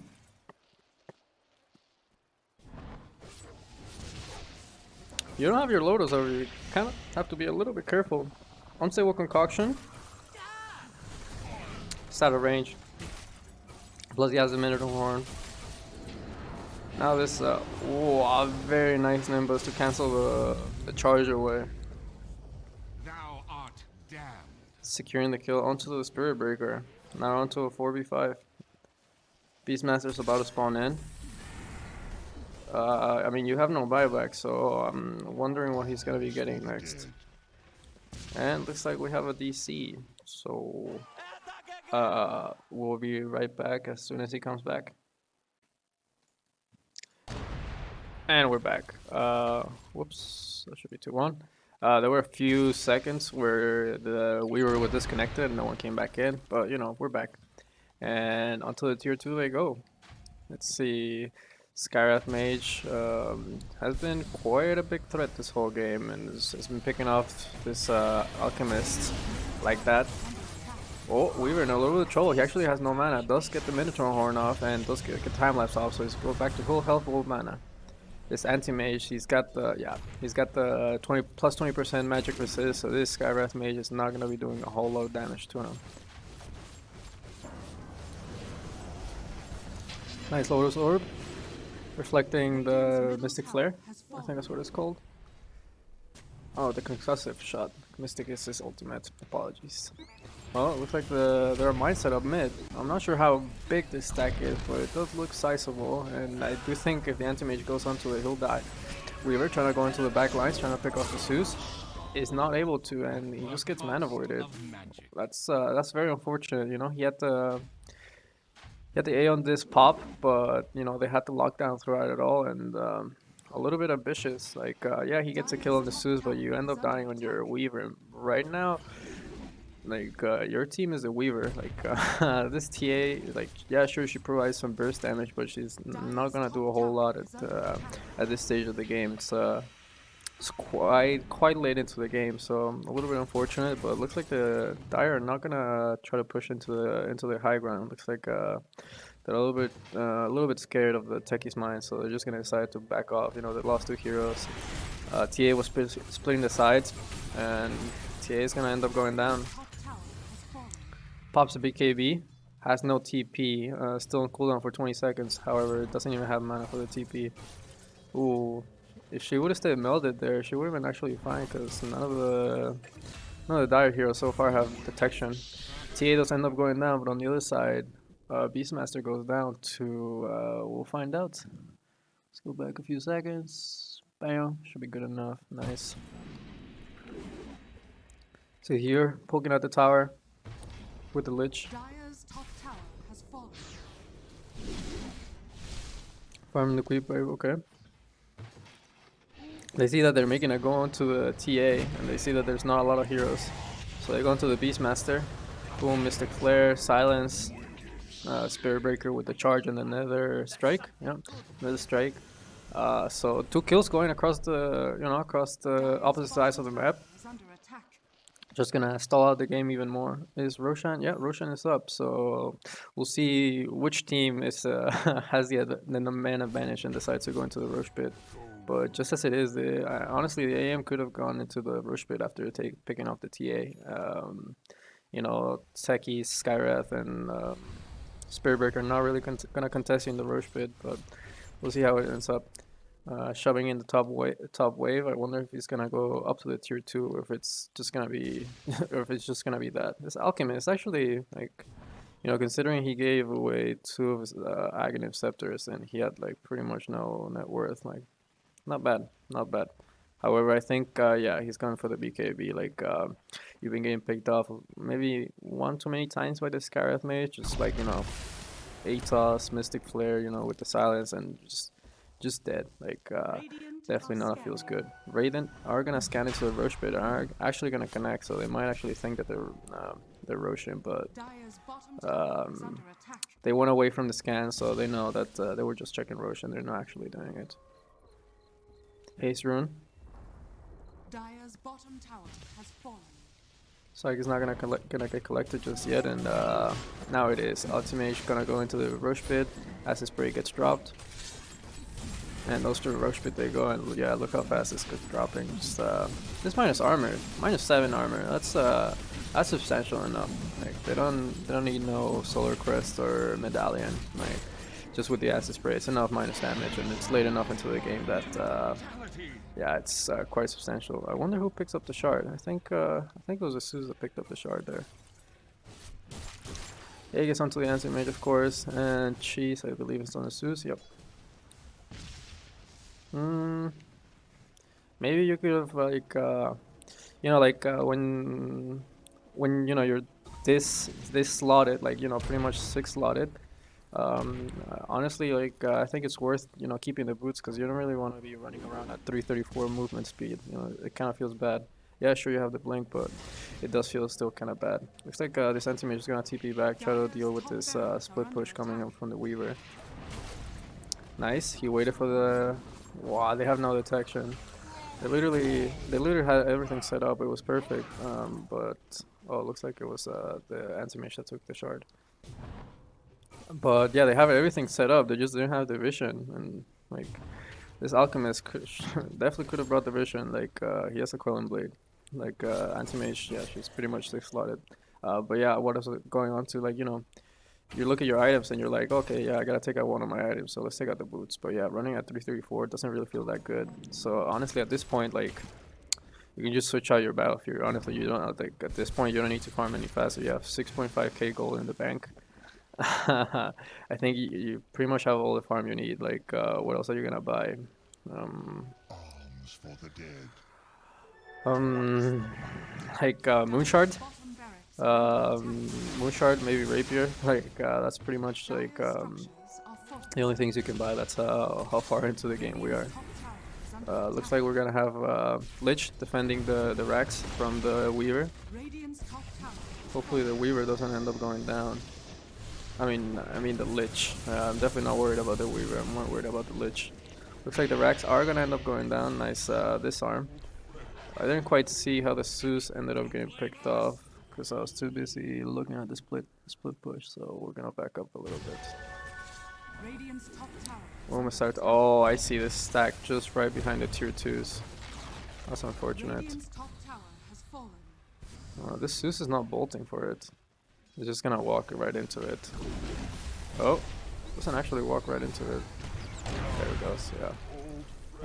Speaker 1: You don't have your Lotus over. You kind of have to be a little bit careful. Unstable Concoction. It's out of range. Plus he has a Minotaur Horn. Now this, a very nice Nimbus to cancel the charge away.
Speaker 3: Thou art damned.
Speaker 1: Securing the kill onto the Spirit Breaker. Now onto a 4v5. Beastmaster's about to spawn in. I mean, you have no buyback, so I'm wondering what he's gonna be getting next. And looks like we have a DC, so we'll be right back as soon as he comes back. And we're back. Whoops, that should be 2-1. There were a few seconds where the Weaver was disconnected and no one came back in, but you know, we're back. And onto the tier 2 they go. Let's see. Skyrath Mage has been quite a big threat this whole game and has been picking off this Alchemist like that. Oh, Weaver in a little bit of trouble. He actually has no mana. Does get the Minotaur Horn off and does get time lapse off, so he's goes back to full health, full mana. This anti-mage, he's got the 20% magic resist, so this Skyrath Mage is not gonna be doing a whole lot of damage to him. Nice Lotus Orb. Reflecting the Mystic Flare, I think that's what it's called. Oh, the concussive shot. Mystic is his ultimate. Apologies. Well, it looks like there are mines set up mid. I'm not sure how big this stack is, but it does look sizable, and I do think if the anti-mage goes onto it, he'll die. Weaver trying to go into the back lines, trying to pick off the Zeus, is not able to, and he just gets mana voided. That's very unfortunate. You know, he had the A on this pop, but you know they had to lock down throughout it all, and a little bit ambitious. Like, yeah, he gets a kill on the Zeus, but you end up dying on your Weaver. Right now, like your team is a Weaver. Like this TA, like yeah, sure she provides some burst damage, but she's not gonna do a whole lot at this stage of the game. It's quite late into the game, so a little bit unfortunate. But it looks like the Dire are not gonna try to push into the high ground. Looks like they're a little bit scared of the Techies mine, so they're just gonna decide to back off. You know, they lost 2 heroes. TA was splitting the sides, and TA is gonna end up going down. Pops a BKB, has no TP, still on cooldown for 20 seconds. However, it doesn't even have mana for the TP. Ooh. If she would have stayed melded there, she would have been actually fine, because none of the Dire heroes so far have detection. TA does end up going down, but on the other side, Beastmaster goes down to, we'll find out. Let's go back a few seconds. Bam, should be good enough. Nice. So here, poking at the tower with the Lich.
Speaker 2: Dire's top tower has fallen.
Speaker 1: Farming the creep wave, okay. They see that they're making a go onto the TA, and they see that there's not a lot of heroes. So they go into the Beastmaster. Boom, Mystic Flare, Silence, Spirit Breaker with the charge and another strike. Yeah, another strike. So 2 kills going across the opposite sides of the map.
Speaker 2: Is under attack.
Speaker 1: Just gonna stall out the game even more. Is Roshan? Yeah, Roshan is up. So we'll see which team is has the man advantage and decides to go into the Rosh pit. But just as it is, honestly the AM could have gone into the Rosh pit after picking off the TA. You know, Techies, Skyrath, and Spiritbreaker not really gonna contest you in the Rosh pit, but we'll see how it ends up. Shoving in the top wave. I wonder if he's gonna go up to the tier 2, or if it's just gonna be, that. This Alchemist actually, like, you know, considering he gave away 2 of his Aghanim Scepters and he had like pretty much no net worth, like, not bad, not bad. However, I think yeah, he's going for the BKB. Like, you've been getting picked off maybe 1 too many times by the Skyrath Mage, just like, you know, Atos, Mystic Flare, you know, with the Silence, and just dead. Like, definitely not feels good. Raiden are gonna scan into the Rosh pit, are actually gonna connect, so they might actually think that they're Roshan, but they went away from the scan, so they know that they were just checking Roshan. They're not actually doing it. Haste Rune.
Speaker 2: Dire's bottom tower has fallen.
Speaker 1: Psyche is not gonna get collected just yet, and now it is. Ultimate gonna go into the Rosh pit as his spray gets dropped. And those 2 rush pit they go, and yeah, look how fast this is dropping. Just this minus armor, -7 armor. That's substantial enough. Like they don't need no solar crest or medallion. Like just with the acid spray, it's enough minus damage, and it's late enough into the game that yeah, it's quite substantial. I wonder who picks up the shard. I think it was Asus that picked up the shard there. Yeah, he gets onto the anti-mage, of course, and Cheese, I believe it's on Asus. Yep. Maybe you could have like you know, like when you know you're this slotted, like you know, pretty much 6 slotted. Honestly, like I think it's worth, you know, keeping the boots, because you don't really want to be running around at 334 movement speed. You know, it kind of feels bad. Yeah, sure, you have the blink, but it does feel still kind of bad. Looks like this anti-mage is gonna TP back, try to deal with this split push coming up from the Weaver. Nice. He waited for the. Wow, they have no detection. They literally had everything set up. It was perfect. But oh, it looks like it was the anti-mage that took the shard. But yeah, they have everything set up. They just didn't have the vision, and like this alchemist definitely could have brought the vision. Like he has a quelling blade. Like anti-mage, yeah, she's pretty much 6 slotted. But yeah, what is going on to, like, you know, you look at your items and you're like, okay, yeah, I gotta take out one of my items, so let's take out the boots. But yeah, running at 334 doesn't really feel that good. So honestly, at this point, like, you can just switch out your battlefield. Honestly, you don't, like, at this point, you don't need to farm any faster. You have 6.5k gold in the bank. I think you pretty much have all the farm you need. Like, what else are you gonna buy?
Speaker 3: Arms for the dead.
Speaker 1: Like Moonshard. Moonshard, maybe Rapier. Like that's pretty much like the only things you can buy. That's how far into the game we are. Looks like we're gonna have Lich defending the racks from the Weaver. Hopefully the Weaver doesn't end up going down. I mean the Lich. I'm definitely not worried about the Weaver. I'm more worried about the Lich. Looks like the racks are gonna end up going down. Nice disarm. I didn't quite see how the Zeus ended up getting picked off, because I was too busy looking at the split push. So we're gonna back up a little bit. We're almost start. Oh, I see this stack just right behind the tier 2s. That's unfortunate. This Zeus is not bolting for it. He's just gonna walk right into it. Oh, doesn't actually walk right into it. There it goes. Yeah.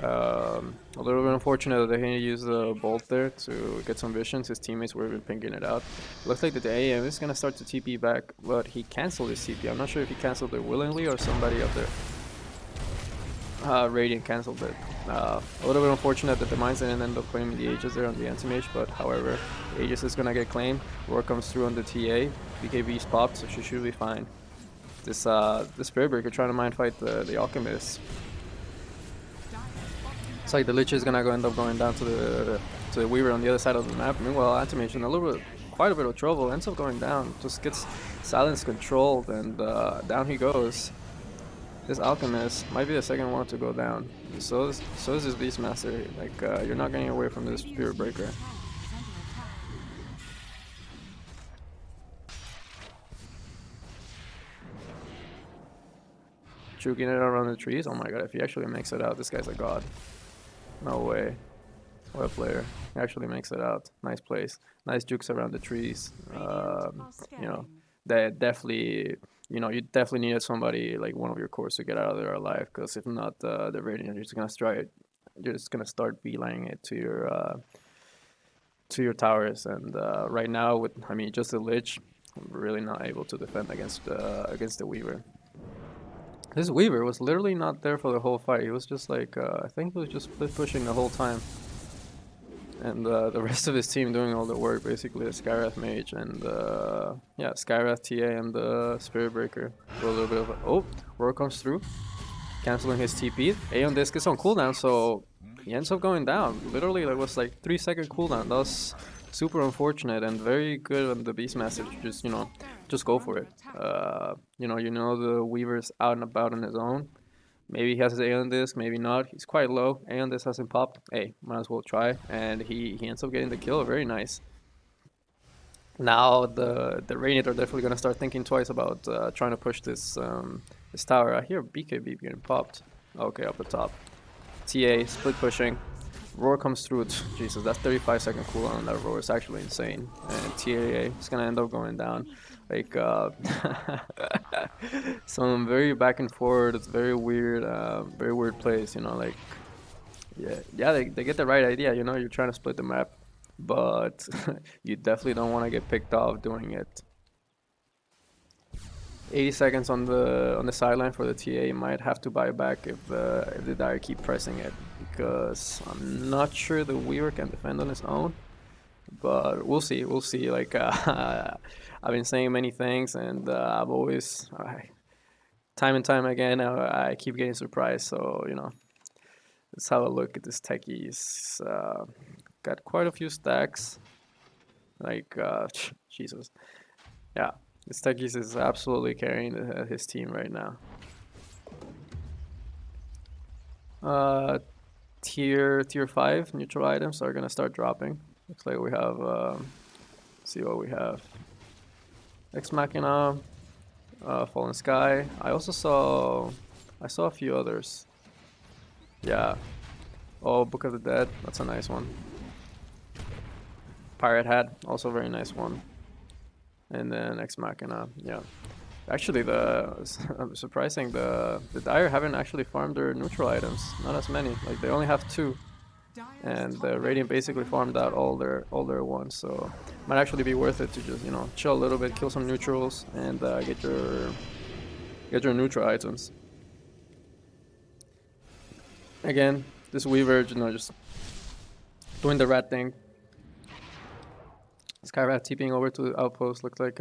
Speaker 1: A little bit unfortunate that he used the bolt there to get some visions. His teammates were even pinging it out. Looks like the AM is gonna start to TP back, but he canceled his CP. I'm not sure if he canceled it willingly or somebody up there. Radiant canceled it. A little bit unfortunate that the mines didn't end up claiming the Aegis there on the anti-mage, but however, Aegis is gonna get claimed. War comes through on the TA. BKB's popped, so she should be fine. This Spirit Breaker trying to mind fight the Alchemist. It's like the Lich is gonna end up going down to the Weaver on the other side of the map. Meanwhile, Anti-Mage in quite a bit of trouble, ends up going down, just gets silence controlled, and down he goes. This Alchemist might be the second one to go down. So is this Beastmaster. Like you're not getting away from this Spirit Breaker. Juking it around the trees. Oh my god! If he actually makes it out, this guy's a god. No way. What a player. He actually makes it out. Nice place. Nice jukes around the trees. You know, that definitely, you know, you definitely needed somebody like one of your cores to get out of there alive, because if not, the Radiant are just gonna start beelining it to your towers. And right now, with just the Lich, I'm really not able to defend against the Weaver. This Weaver was literally not there for the whole fight. He was just like, I think he was just pushing the whole time. And the rest of his team doing all the work, basically the Skyrath Mage and yeah, Skyrath TA and the Spirit Breaker. For a little bit of oh, Roar comes through, canceling his TP. Aeon Disc is on cooldown, so he ends up going down. Literally, it was like 3-second cooldown. That was super unfortunate and very good on the Beastmaster to just, you know, just go for it. You know the Weaver's out and about on his own. Maybe he has his Aeon Disc, maybe not. He's quite low. Aeon Disc hasn't popped. Hey, might as well try. And he ends up getting the kill. Very nice. Now the Radiant are definitely gonna start thinking twice about trying to push this this tower. I hear BKB getting popped. Okay, up the top. TA, split pushing. Roar comes through. Jesus, that 35-second cooldown on that roar is actually insane. And TAA is gonna end up going down. Like, some very back and forward. It's very weird plays. You know, like, yeah, they get the right idea. You know, you're trying to split the map, but you definitely don't want to get picked off doing it. 80 seconds on the sideline for the TA. Might have to buy back if the Dire keep pressing it, because I'm not sure the Weaver can defend on his own. But we'll see. We'll see. Like, I've been saying many things, and I've always, time and time again, I keep getting surprised. So you know, let's have a look at this Techies. Got quite a few stacks. Like, Jesus, yeah. This Techies is absolutely carrying his team right now. Tier 5 neutral items are gonna start dropping. Looks like we have. Let's see what we have. Ex Machina, Fallen Sky. I saw a few others. Yeah. Oh, Book of the Dead. That's a nice one. Pirate Hat, also a very nice one. And then Ex Machina, yeah. Actually, surprising, the Dire haven't actually farmed their neutral items. Not as many. Like, they only have 2, and the Radiant basically farmed out all their ones. So might actually be worth it to just, you know, chill a little bit, kill some neutrals, and get your neutral items. Again, this Weaver, you know, just doing the rat thing. Skyrat TPing over to the outpost. Looks like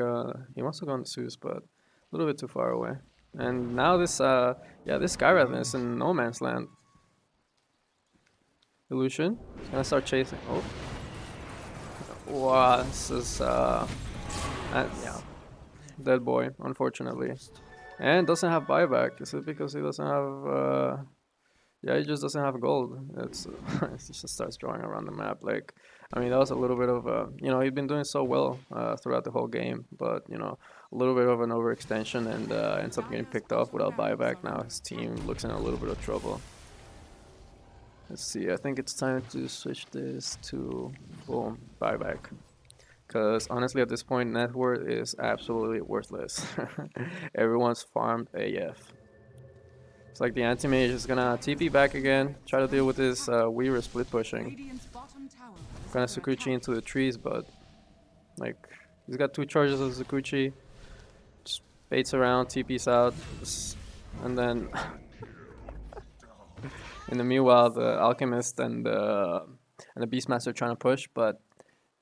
Speaker 1: he wants to go on the Zeus, but a little bit too far away. And now this this Skyrat is in no man's land. Illusion is gonna start chasing. Oh, wow, this is yeah, dead boy, unfortunately, and doesn't have buyback. Is it because he doesn't have? Yeah, he just doesn't have gold. It's he just starts drawing around the map. Like, I mean, that was a little bit of a, you know, he'd been doing so well throughout the whole game, but you know, a little bit of an overextension, and ends up getting picked off without buyback. Now his team looks in a little bit of trouble. Let's see. I think it's time to switch this to boom buyback, because honestly, at this point, net worth is absolutely worthless. Everyone's farmed AF. It's like the anti-mage is gonna TP back again, try to deal with this Weaver split pushing. Gonna Sakuchi into the trees, but like, he's got 2 charges of Sakuchi. Just baits around, TP's out, and then in the meanwhile, the Alchemist and the Beastmaster are trying to push, but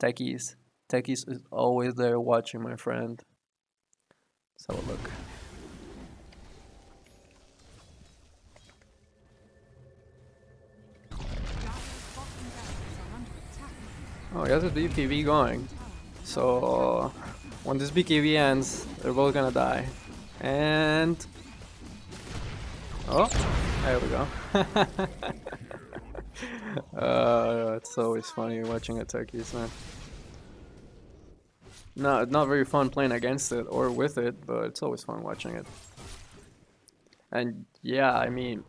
Speaker 1: Techies is always there watching, my friend. Let's have a look. Oh, he has a BKB going. So when this BKB ends, they're both gonna die. And oh, there we go. It's always funny watching a Techies, man. No, it's not very fun playing against it or with it, but it's always fun watching it. And yeah, I mean,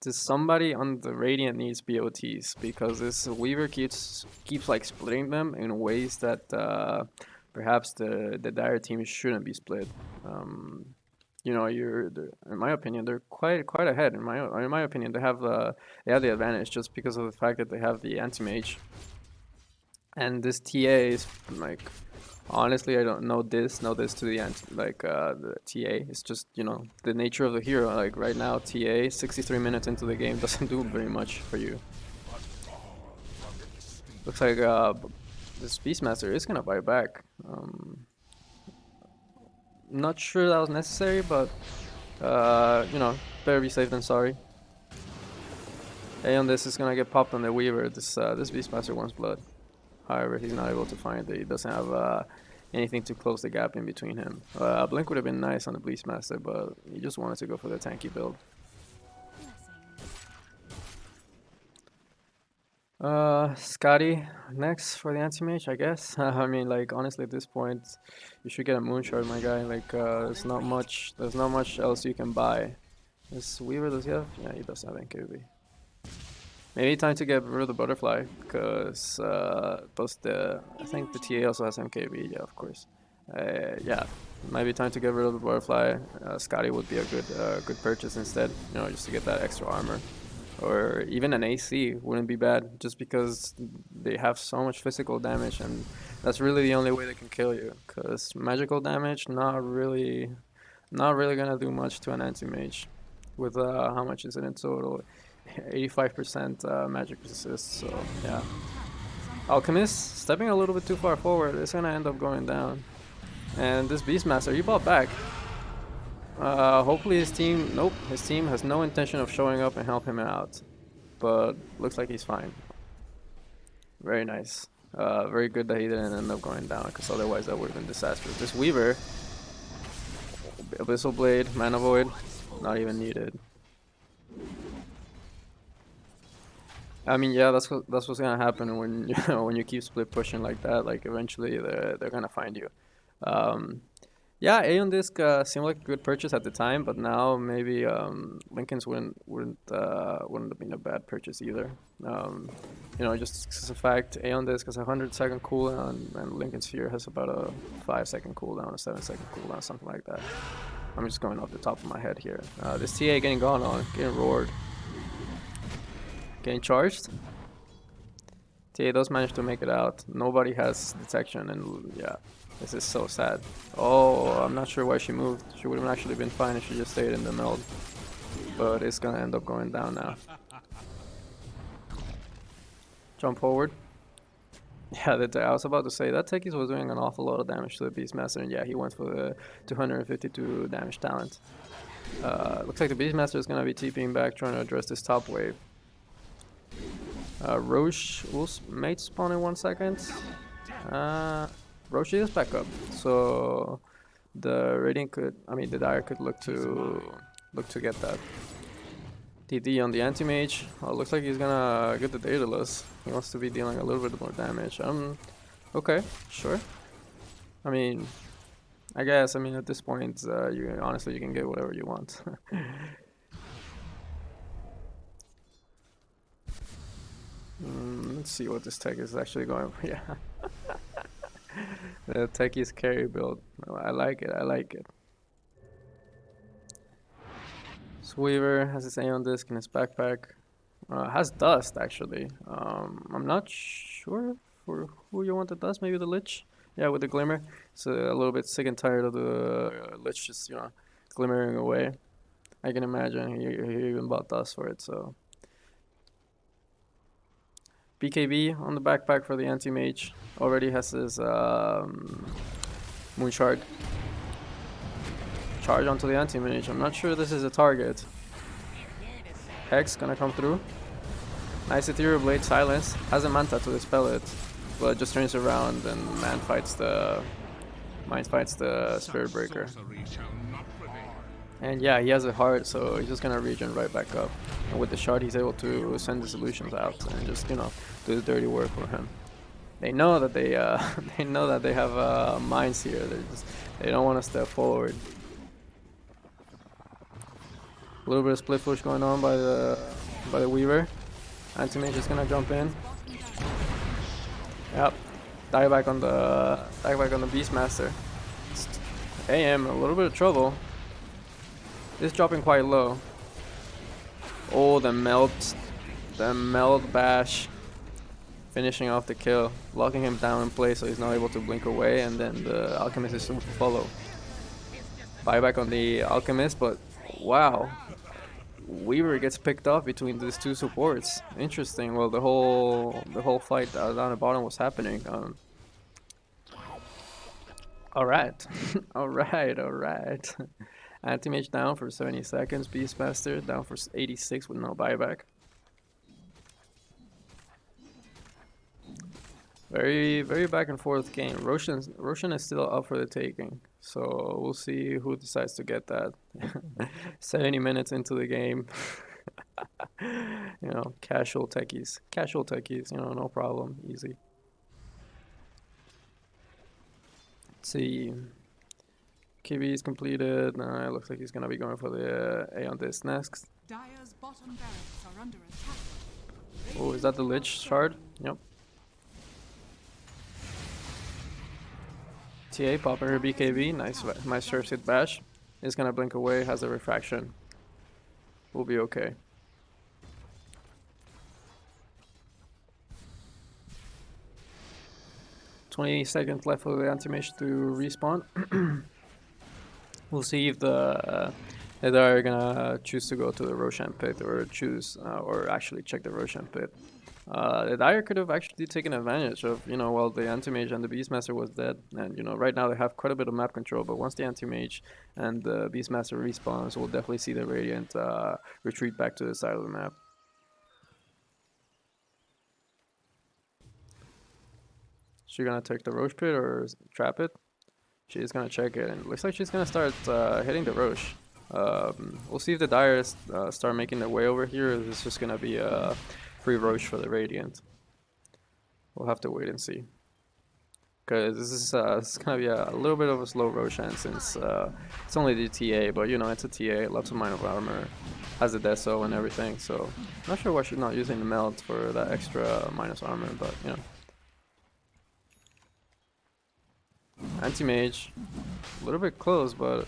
Speaker 1: somebody on the Radiant needs BOTs, because this Weaver keeps like splitting them in ways that perhaps the Dire team shouldn't be split. You know, in my opinion, they're quite ahead. In my opinion, they have the advantage just because of the fact that they have the anti-mage. And this TA is like, honestly, I don't know this to the the TA. It's just, you know, the nature of the hero. Like right now, TA 63 minutes into the game doesn't do very much for you. Looks like this Beastmaster is gonna buy back. Not sure that was necessary, but you know, better be safe than sorry. And this is gonna get popped on the Weaver. This Beastmaster wants blood. However, he's not able to find it. He doesn't have anything to close the gap in between him. Blink would have been nice on the Beastmaster, but he just wanted to go for the tanky build. Scotty next for the anti-mage, I guess. I mean, like, honestly, at this point, you should get a Moonshard, my guy. Like, there's not much else you can buy. Is Weaver, does he have? Yeah, he does have NKB. Maybe time to get rid of the butterfly, because I think the TA also has MKB. Yeah, of course. Yeah, might be time to get rid of the butterfly. Scotty would be a good purchase instead. You know, just to get that extra armor, or even an AC wouldn't be bad. Just because they have so much physical damage, and that's really the only way they can kill you. Because magical damage, not really gonna do much to an anti-mage. With how much is it in total? 85% magic resist, so yeah. Alchemist stepping a little bit too far forward. It's gonna end up going down. And this Beastmaster, he bought back. Hopefully his team, nope, his team has no intention of showing up and help him out. But looks like he's fine. Very nice. Very good that he didn't end up going down, because otherwise that would have been disastrous. This Weaver, Abyssal Blade, Mana Void, not even needed. I mean, yeah, that's what's gonna happen when when you keep split pushing like that. Like eventually they're gonna find you. Um, yeah, Aeon Disc seemed like a good purchase at the time, but now maybe Lincoln's wouldn't have been a bad purchase either. You know, just as a fact, Aeon Disc has a 100-second cooldown, and Lincoln Sphere has about a 5-second cooldown, a 7-second cooldown, something like that. I'm just going off the top of my head here. This TA getting gone on, getting roared. Getting charged. TA does manage to make it out. Nobody has detection, and yeah, this is so sad. Oh, I'm not sure why she moved. She would have actually been fine if she just stayed in the meld. But it's gonna end up going down now. Jump forward. Yeah, I was about to say that Techies was doing an awful lot of damage to the Beastmaster, and yeah, he went for the 252 damage talent. Looks like the Beastmaster is gonna be TPing back, trying to address this top wave. Roche will mate spawn in 1 second. Roche is back up, so the Radiant the Dire could look to get that. DD on the anti-mage. Looks like he's gonna get the Daedalus. He wants to be dealing a little bit more damage. Okay, sure. I mean, I guess. I mean, at this point, honestly you can get whatever you want. Let's see what this tech is actually going for. Yeah. The Techies carry build. I like it, I like it. Weaver has his Aeon Disc in his backpack. Has Dust, actually. I'm not sure for who you want the Dust, maybe the Lich? Yeah, with the Glimmer. So a little bit sick and tired of the Lich just, you know, glimmering away. I can imagine he even bought Dust for it, so... BKB on the backpack for the anti-mage. Already has his Moon Shard. Charge onto the anti-mage. I'm not sure this is a target. Hex gonna come through. Nice Ethereal Blade silence. Has a Manta to dispel it, but just turns around and Mind fights the Spirit Breaker. And yeah, he has a heart, so he's just gonna regen right back up. And with the shard, he's able to send the solutions out and just, you know, do the dirty work for him. They know that they have mines here. They don't want to step forward. A little bit of split push going on by the Weaver. Anti-mage is gonna jump in. Yep. Die back on the Beastmaster. AM a little bit of trouble. It's dropping quite low. Oh, the meld bash, finishing off the kill, locking him down in place so he's not able to blink away, and then the Alchemist is soon to follow. Buyback on the Alchemist, but wow, Weaver gets picked off between these two supports. Interesting. Well, the whole fight down the bottom was happening. All right, all right. Anti-mage down for 70 seconds. Beastmaster down for 86 with no buyback. Very back and forth game. Roshan is still up for the taking, so we'll see who decides to get that. 70 minutes into the game. You know, casual techies, you know, no problem, easy. Let's see. KB is completed. It looks like he's gonna be going for the A on this next.
Speaker 2: Dire's bottom barracks are under attack.
Speaker 1: Oh, is that the Lich shard? Yep. TA popping her BKB. Nice first hit bash. Is gonna blink away. Has a refraction. We'll be okay. $20 seconds left for the animation to respawn. We'll see if the are gonna choose to go to the Roshan pit or or actually check the Roshan pit. The Dire could have actually taken advantage of, while the Anti-Mage and the Beastmaster was dead. And, right now they have quite a bit of map control, but once the Anti-Mage and the Beastmaster respawns, we'll definitely see the Radiant retreat back to the side of the map. She gonna take the Roche pit or trap it? She's gonna check it, and it looks like she's gonna start hitting the Roche. We'll see if the Dire start making their way over here, or it's just gonna be a free Roche for the Radiant. We'll have to wait and see. Because this is gonna be a little bit of a slow Roshan since it's only the TA, but it's a TA, lots of minor armor, has the Deso and everything, so not sure why she's not using the melt for that extra minus armor, but Anti-Mage, a little bit close, but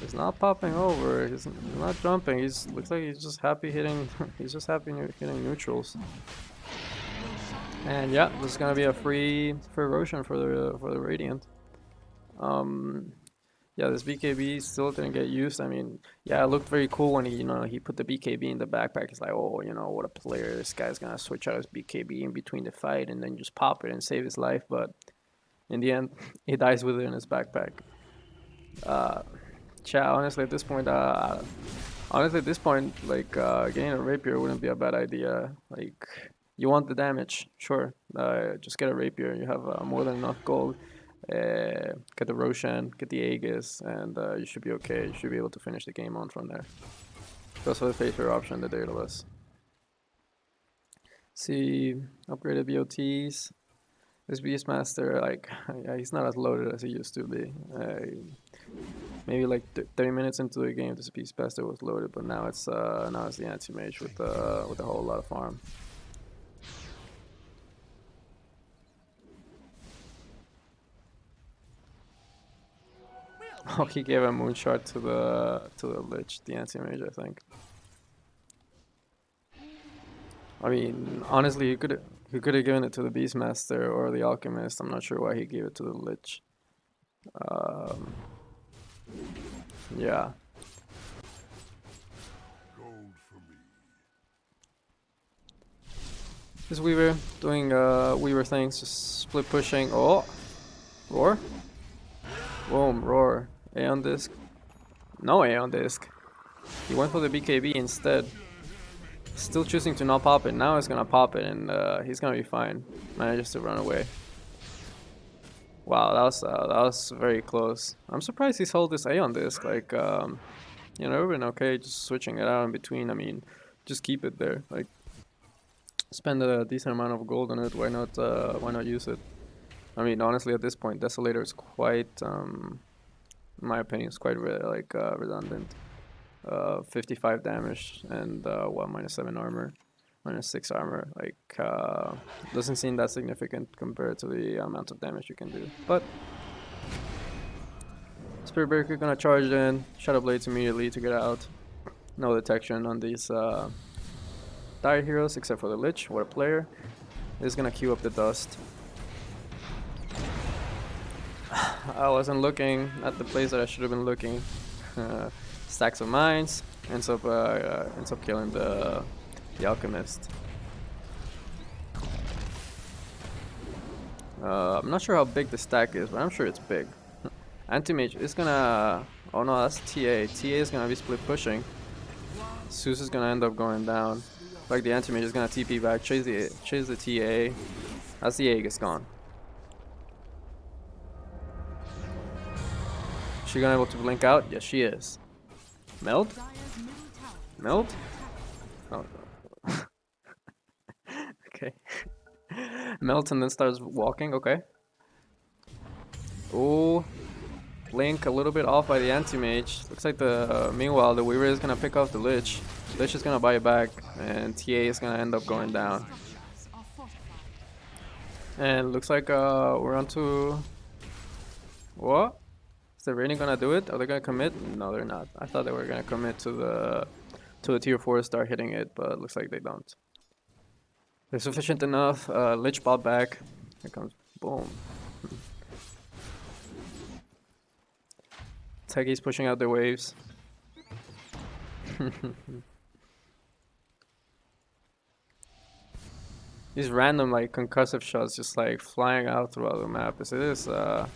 Speaker 1: he's not popping over. He's not jumping. Looks like he's just happy hitting. He's just happy hitting neutrals. And yeah, this is gonna be a free Roshan for the Radiant. Yeah, this BKB still didn't get used. I mean, yeah, it looked very cool when he put the BKB in the backpack. It's like, oh, what a player. This guy's gonna switch out his BKB in between the fight and then just pop it and save his life. But in the end, he dies with it in his backpack. Honestly, at this point, like getting a rapier wouldn't be a bad idea. Like, you want the damage, sure. Just get a rapier. You have more than enough gold. Get the Roshan, get the Aegis, and you should be okay. You should be able to finish the game on from there. That's the safer option, the Daedalus. See, upgraded BOTs. This Beastmaster, like, yeah, he's not as loaded as he used to be. Maybe like 30 minutes into the game, this Beastmaster was loaded, but now it's the Anti-Mage with a whole lot of farm. Oh, he gave a moonshot to the Lich, the Anti-Mage, I think. I mean, honestly, he could have given it to the Beastmaster or the Alchemist. I'm not sure why he gave it to the Lich. Yeah. This Weaver doing Weaver things, just split pushing. Oh, roar. Boom, roar. A on disc. No A on disc. He went for the BKB instead. Still choosing to not pop it. Now he's gonna pop it, and he's gonna be fine. Manages to run away. Wow, that was very close. I'm surprised he's held this A on disc. Like, it would have been okay just switching it out in between. I mean, just keep it there. Like, spend a decent amount of gold on it. Why not use it? I mean, honestly, at this point, Desolator is quite, in my opinion, it's quite redundant. 55 damage and -7 armor, -6 armor. Like, doesn't seem that significant compared to the amount of damage you can do. But Spirit Breaker gonna charge in, Shadow Blades immediately to get out. No detection on these Dire heroes except for the Lich. What a player! He's gonna queue up the dust. I wasn't looking at the place that I should have been looking. Stacks of mines, ends up killing the Alchemist. I'm not sure how big the stack is, but I'm sure it's big. Anti-Mage is gonna... Oh no, that's TA. TA is gonna be split pushing. Zeus is gonna end up going down. Like, the Anti-Mage is gonna TP back, chase the TA. That's the Aegis gone. She gonna able to blink out? Yes, she is. Melt? Melt? Oh. Okay. Melt and then starts walking, okay. Oh. blink a little bit off by the anti-mage. Looks like meanwhile the Weaver is gonna pick off the Lich. Lich is gonna buy it back, and TA is gonna end up going down.
Speaker 2: Structures are fortified.
Speaker 1: And looks like we're on to... What? Is the rating gonna do it? Are they gonna commit? No, they're not. I thought they were gonna commit to the tier 4 start hitting it, but it looks like they don't. They're sufficient enough. Lich bought back. Here comes... Boom. Techies pushing out their waves. These random like concussive shots just like flying out throughout the map. This is I'm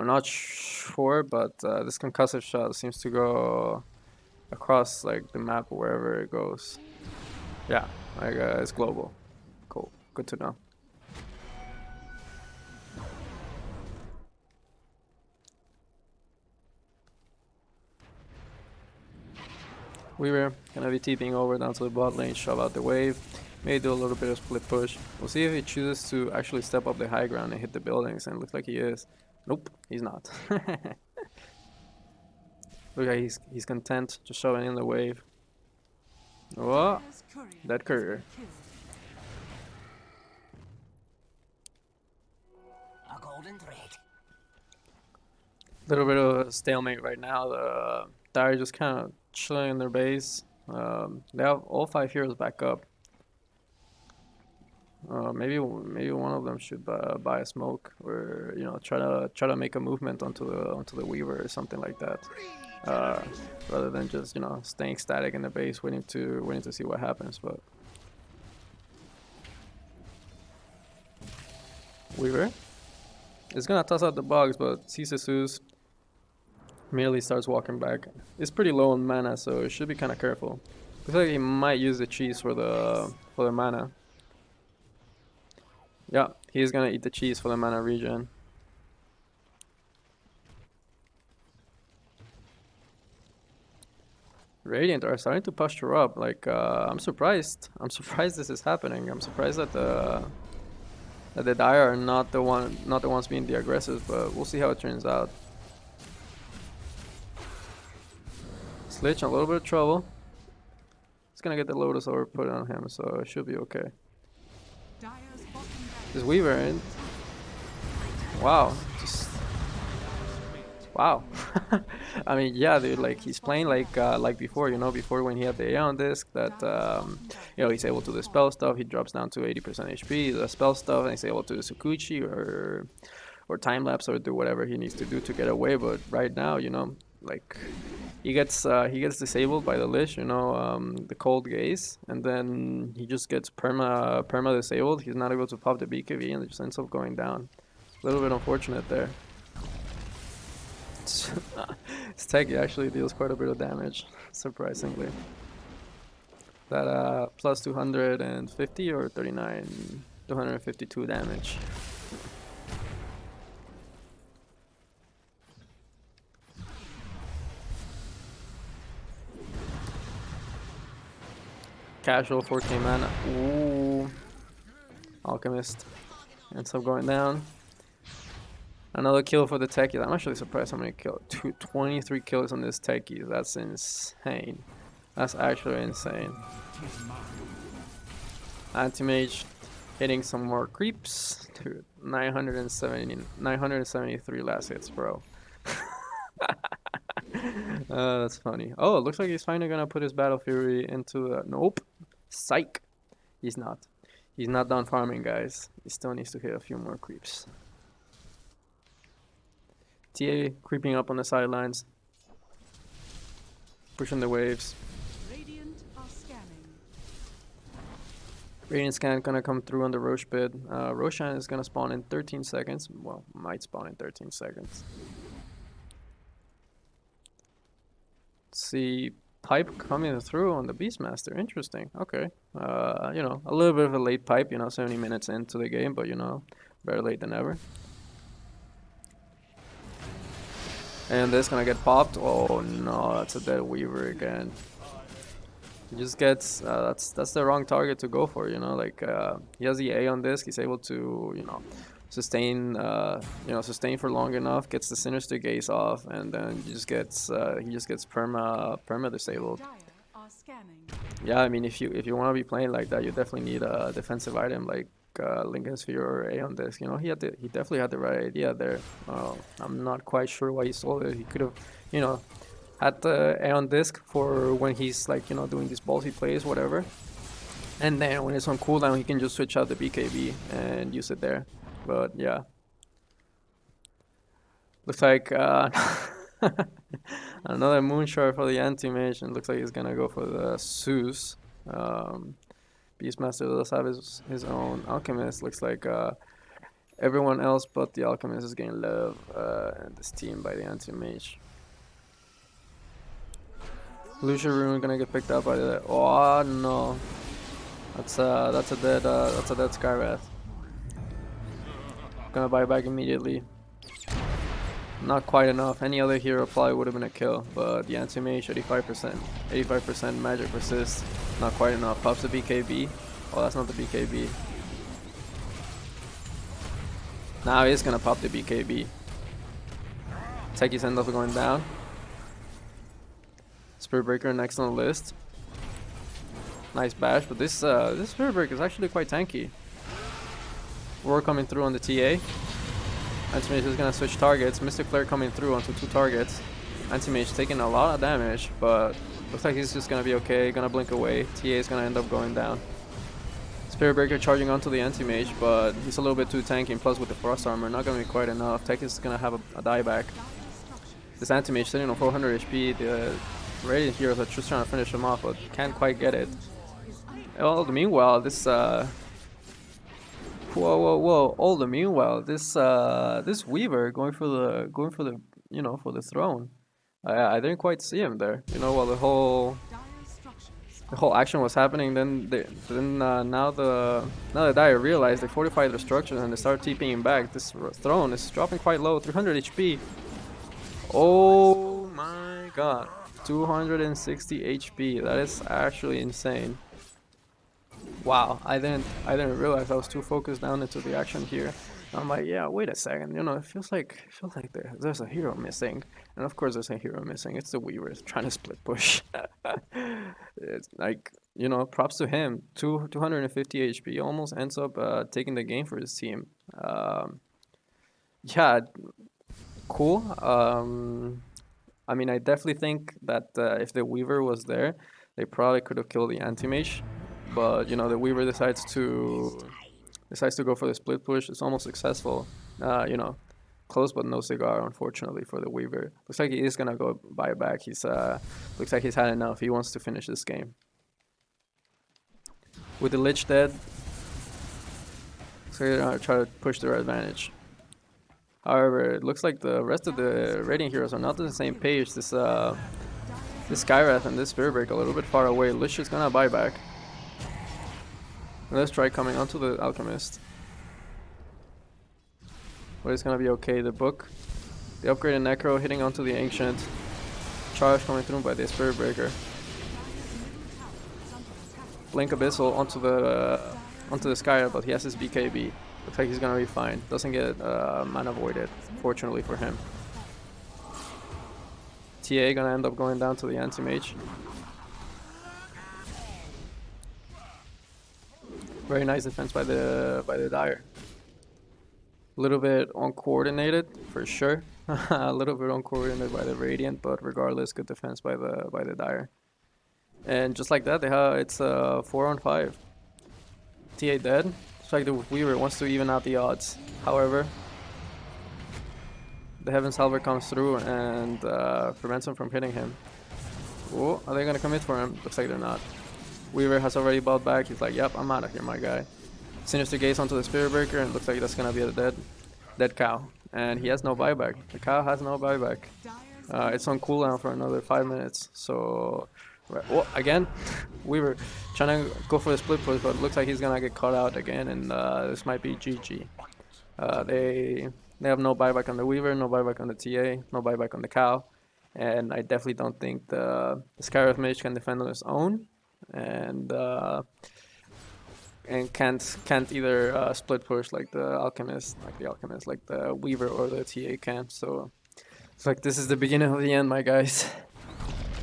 Speaker 1: not sure, but this concussive shot seems to go across like the map wherever it goes. Yeah, like it's global. Cool, good to know. We were gonna be TPing over down to the bot lane, shove out the wave, maybe do a little bit of split push. We'll see if he chooses to actually step up the high ground and hit the buildings, and it looks like he is. Nope, he's not. Look like he's content just shoving in the wave. Oh,
Speaker 2: Dire's courier
Speaker 1: that
Speaker 2: has
Speaker 1: courier.
Speaker 2: been killed.
Speaker 4: A golden thread.
Speaker 1: Little bit of a stalemate right now. The Dire just kind of chilling in their base. They have all 5 heroes back up. Maybe one of them should buy a smoke, or try to make a movement onto the Weaver or something like that, rather than just staying static in the base waiting to see what happens. But Weaver is gonna toss out the bugs, but sees Jesus immediately starts walking back. It's pretty low on mana, so it should be kind of careful. Looks like he might use the cheese for the mana. Yeah, he's gonna eat the cheese for the mana regen. Radiant are starting to posture up. Like I'm surprised. I'm surprised this is happening. I'm surprised that the Dire are not the ones being the aggressors. But we'll see how it turns out. Slich in a little bit of trouble. He's gonna get the Lotus Orb put on him, so it should be okay.
Speaker 2: Dire's bottom barracks
Speaker 1: This Weaver in. Wow, just wow. I mean, yeah, dude. Like he's playing like before, before when he had the Aeon disc. That he's able to dispel stuff. He drops down to 80% HP. The spell stuff, and he's able to do Sukuchi or time lapse or do whatever he needs to do to get away. But right now, like he gets disabled by the Lich, the cold gaze, and then he just gets perma disabled. He's not able to pop the BKB, and it just ends up going down. A little bit unfortunate there. His Techie actually deals quite a bit of damage, surprisingly. That plus 250 or 39, 252 damage. Casual 4k mana. Ooh. Alchemist ends up going down. Another kill for the Techies. I'm actually surprised how many kills. 23 kills on this Techies. That's insane. That's actually insane. Anti-mage hitting some more creeps. Dude, 973 last hits, bro. That's funny. Oh, it looks like he's finally gonna put his Battle Fury into nope. Psych. He's not. He's not done farming, guys. He still needs to hit a few more creeps. TA creeping up on the sidelines. Pushing the waves.
Speaker 2: Radiant are scanning.
Speaker 1: Radiant scan gonna come through on the Roche bid. Roshan is gonna spawn in 13 seconds. Well, might spawn in 13 seconds. See pipe coming through on the Beastmaster. Interesting. Okay. A little bit of a late pipe, 70 minutes into the game, but better late than never. And this gonna get popped. Oh no, that's a dead Weaver again. He just gets that's the wrong target to go for. You know, like he has the A on disc. He's able to sustain sustain for long enough. Gets the sinister gaze off, and then he just gets perma disabled.
Speaker 2: Dire are scanning.
Speaker 1: Yeah, I mean, if you want to be playing like that, you definitely need a defensive item like Lincoln Sphere or Aeon Disc. You know, he definitely had the right idea there. I'm not quite sure why he sold it. He could have, you know, had the Aeon Disc for when he's like doing these ballsy plays, whatever. And then when it's on cooldown, he can just switch out the BKB and use it there. But yeah, looks like another Moonshard for the anti-mage, and looks like he's gonna go for the Zeus. Beastmaster does have his own Alchemist. Looks like everyone else but the Alchemist is getting love in this team by the anti-mage. Lucia Rune gonna get picked up by the. Oh no, that's a dead Skywrath. Gonna buy back immediately. Not quite enough. Any other hero probably would have been a kill, but the anti-mage 85% magic resist. Not quite enough. Pops the BKB. Oh, that's not the BKB. Now he's gonna pop the BKB. Techies end up going down. Spirit Breaker next on the list. Nice bash, but this Spirit Breaker is actually quite tanky. Roar coming through on the TA. Anti-Mage is gonna switch targets. Mystic Flare coming through onto 2 targets. Anti-Mage taking a lot of damage, but looks like he's just gonna be okay. Gonna blink away. TA is gonna end up going down. Spirit Breaker charging onto the Anti-Mage, but he's a little bit too tanky, and plus with the Frost Armor, not gonna be quite enough. Tech is gonna have a dieback. This Anti-Mage sitting on 400 HP. The Radiant heroes are just trying to finish him off, but can't quite get it. Well, meanwhile, this whoa! All the meanwhile, this Weaver going for the for the throne. I didn't quite see him there. You know, while the whole action was happening, now the Dire realized they fortified their structures and they start TPing back. This throne is dropping quite low, 300 HP. Oh my god, 260 HP. That is actually insane. Wow, I didn't realize I was too focused down into the action here. I'm like, yeah, wait a second, it feels like there's a hero missing, and of course there's a hero missing. It's the Weaver trying to split push. It's like, props to him. 250 HP, almost ends up taking the game for his team. Yeah, cool. I mean, I definitely think that if the Weaver was there, they probably could have killed the Anti-Mage. But the Weaver decides to go for the split push. It's almost successful. Close but no cigar, unfortunately, for the Weaver. Looks like he is gonna go buy back. Looks like he's had enough. He wants to finish this game. With the Lich dead, so they're gonna try to push their advantage. However, it looks like the rest of the Radiant heroes are not on the same page. This Skywrath and this Spirit Break a little bit far away. Lich is gonna buy back. Let's try coming onto the Alchemist. But it's gonna be okay. The book, the upgraded Necro hitting onto the Ancient. Charge coming through by the Spirit Breaker. Blink Abyssal onto the Skyra, but he has his BKB. Looks like he's gonna be fine. Doesn't get mana voided, fortunately for him. TA gonna end up going down to the Anti-Mage. Very nice defense by the Dire. A little bit uncoordinated for sure. A little bit uncoordinated by the Radiant, but regardless, good defense by the Dire. And just like that, it's 4-on-5. TA dead. It's like the Weaver wants to even out the odds. However, the Heaven Salver comes through and prevents him from hitting him. Oh, are they gonna commit for him? Looks like they're not. Weaver has already bought back. He's like, yep, I'm out of here, my guy. Sinister Gaze onto the Spirit Breaker, and looks like that's gonna be a dead cow. And he has no buyback. The cow has no buyback. It's on cooldown for another 5 minutes. So, oh, again, Weaver trying to go for the split push, but it looks like he's gonna get caught out again, and this might be GG. They have no buyback on the Weaver, no buyback on the TA, no buyback on the cow, and I definitely don't think the Skywrath Mage can defend on his own. and can't either split push like the alchemist, like the weaver or the TA can. So it's like this is the beginning of the end, my guys.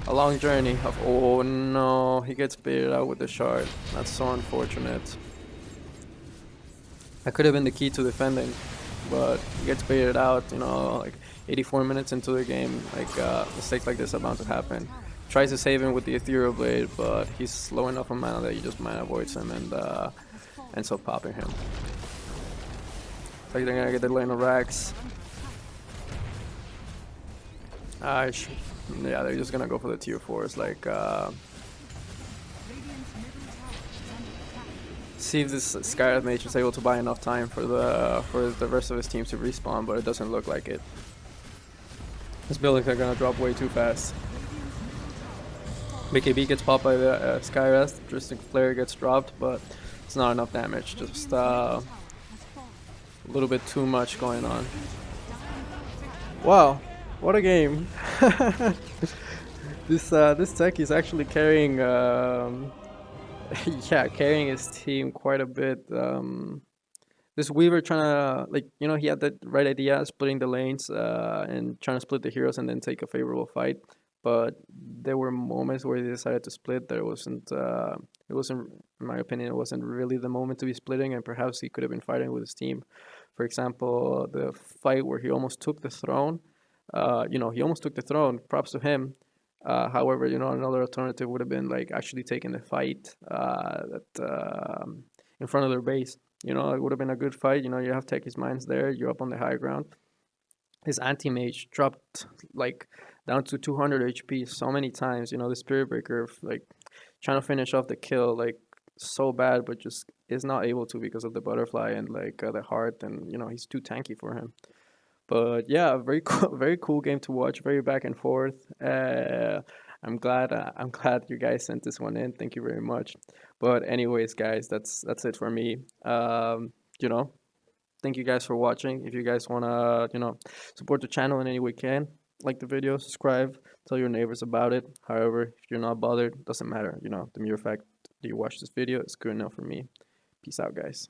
Speaker 1: A long journey of, oh no, he gets baited out with the shard. That's so unfortunate. That could have been the key to defending, but he gets baited out, you know, like 84 minutes into the game, like mistakes like this are bound to happen. Tries to save him with the Ethereal Blade, but he's low enough on mana that he just mana avoids him and ends up popping him. It's like they're gonna get the lane of Rax. Yeah, they're just gonna go for the tier 4s, like see if this Skyrath Mage is able to buy enough time for the rest of his team to respawn, but it doesn't look like it. This buildings are gonna drop way too fast. BKB gets popped by the Skyrath, Drifting Flare gets dropped, but it's not enough damage, just a little bit too much going on. Wow, what a game. This tech is actually carrying yeah, carrying his team quite a bit. This Weaver trying to, like, you know, he had the right idea, splitting the lanes and trying to split the heroes and then take a favorable fight. But there were moments where he decided to split. There wasn't, it wasn't, in my opinion, it wasn't really the moment to be splitting, and perhaps he could have been fighting with his team. For example, the fight where he almost took the throne. You know, he almost took the throne. Props to him. However, you know, another alternative would have been like actually taking the fight in front of their base. You know, it would have been a good fight. You know, you have Techies mines there. You're up on the high ground. His anti-mage dropped like down to 200 HP so many times. You know, the Spirit Breaker like trying to finish off the kill like so bad, but just is not able to because of the butterfly and like the heart, and you know he's too tanky for him. But yeah, very cool, very cool game to watch. Very back and forth. I'm glad you guys sent this one in. Thank you very much. But anyways, guys, that's it for me. You know, thank you guys for watching. If you guys wanna, you know, support the channel in any way you can, like the video, subscribe, tell your neighbors about it. However, if you're not bothered, doesn't matter. You know, the mere fact that you watch this video is good enough for me. Peace out, guys.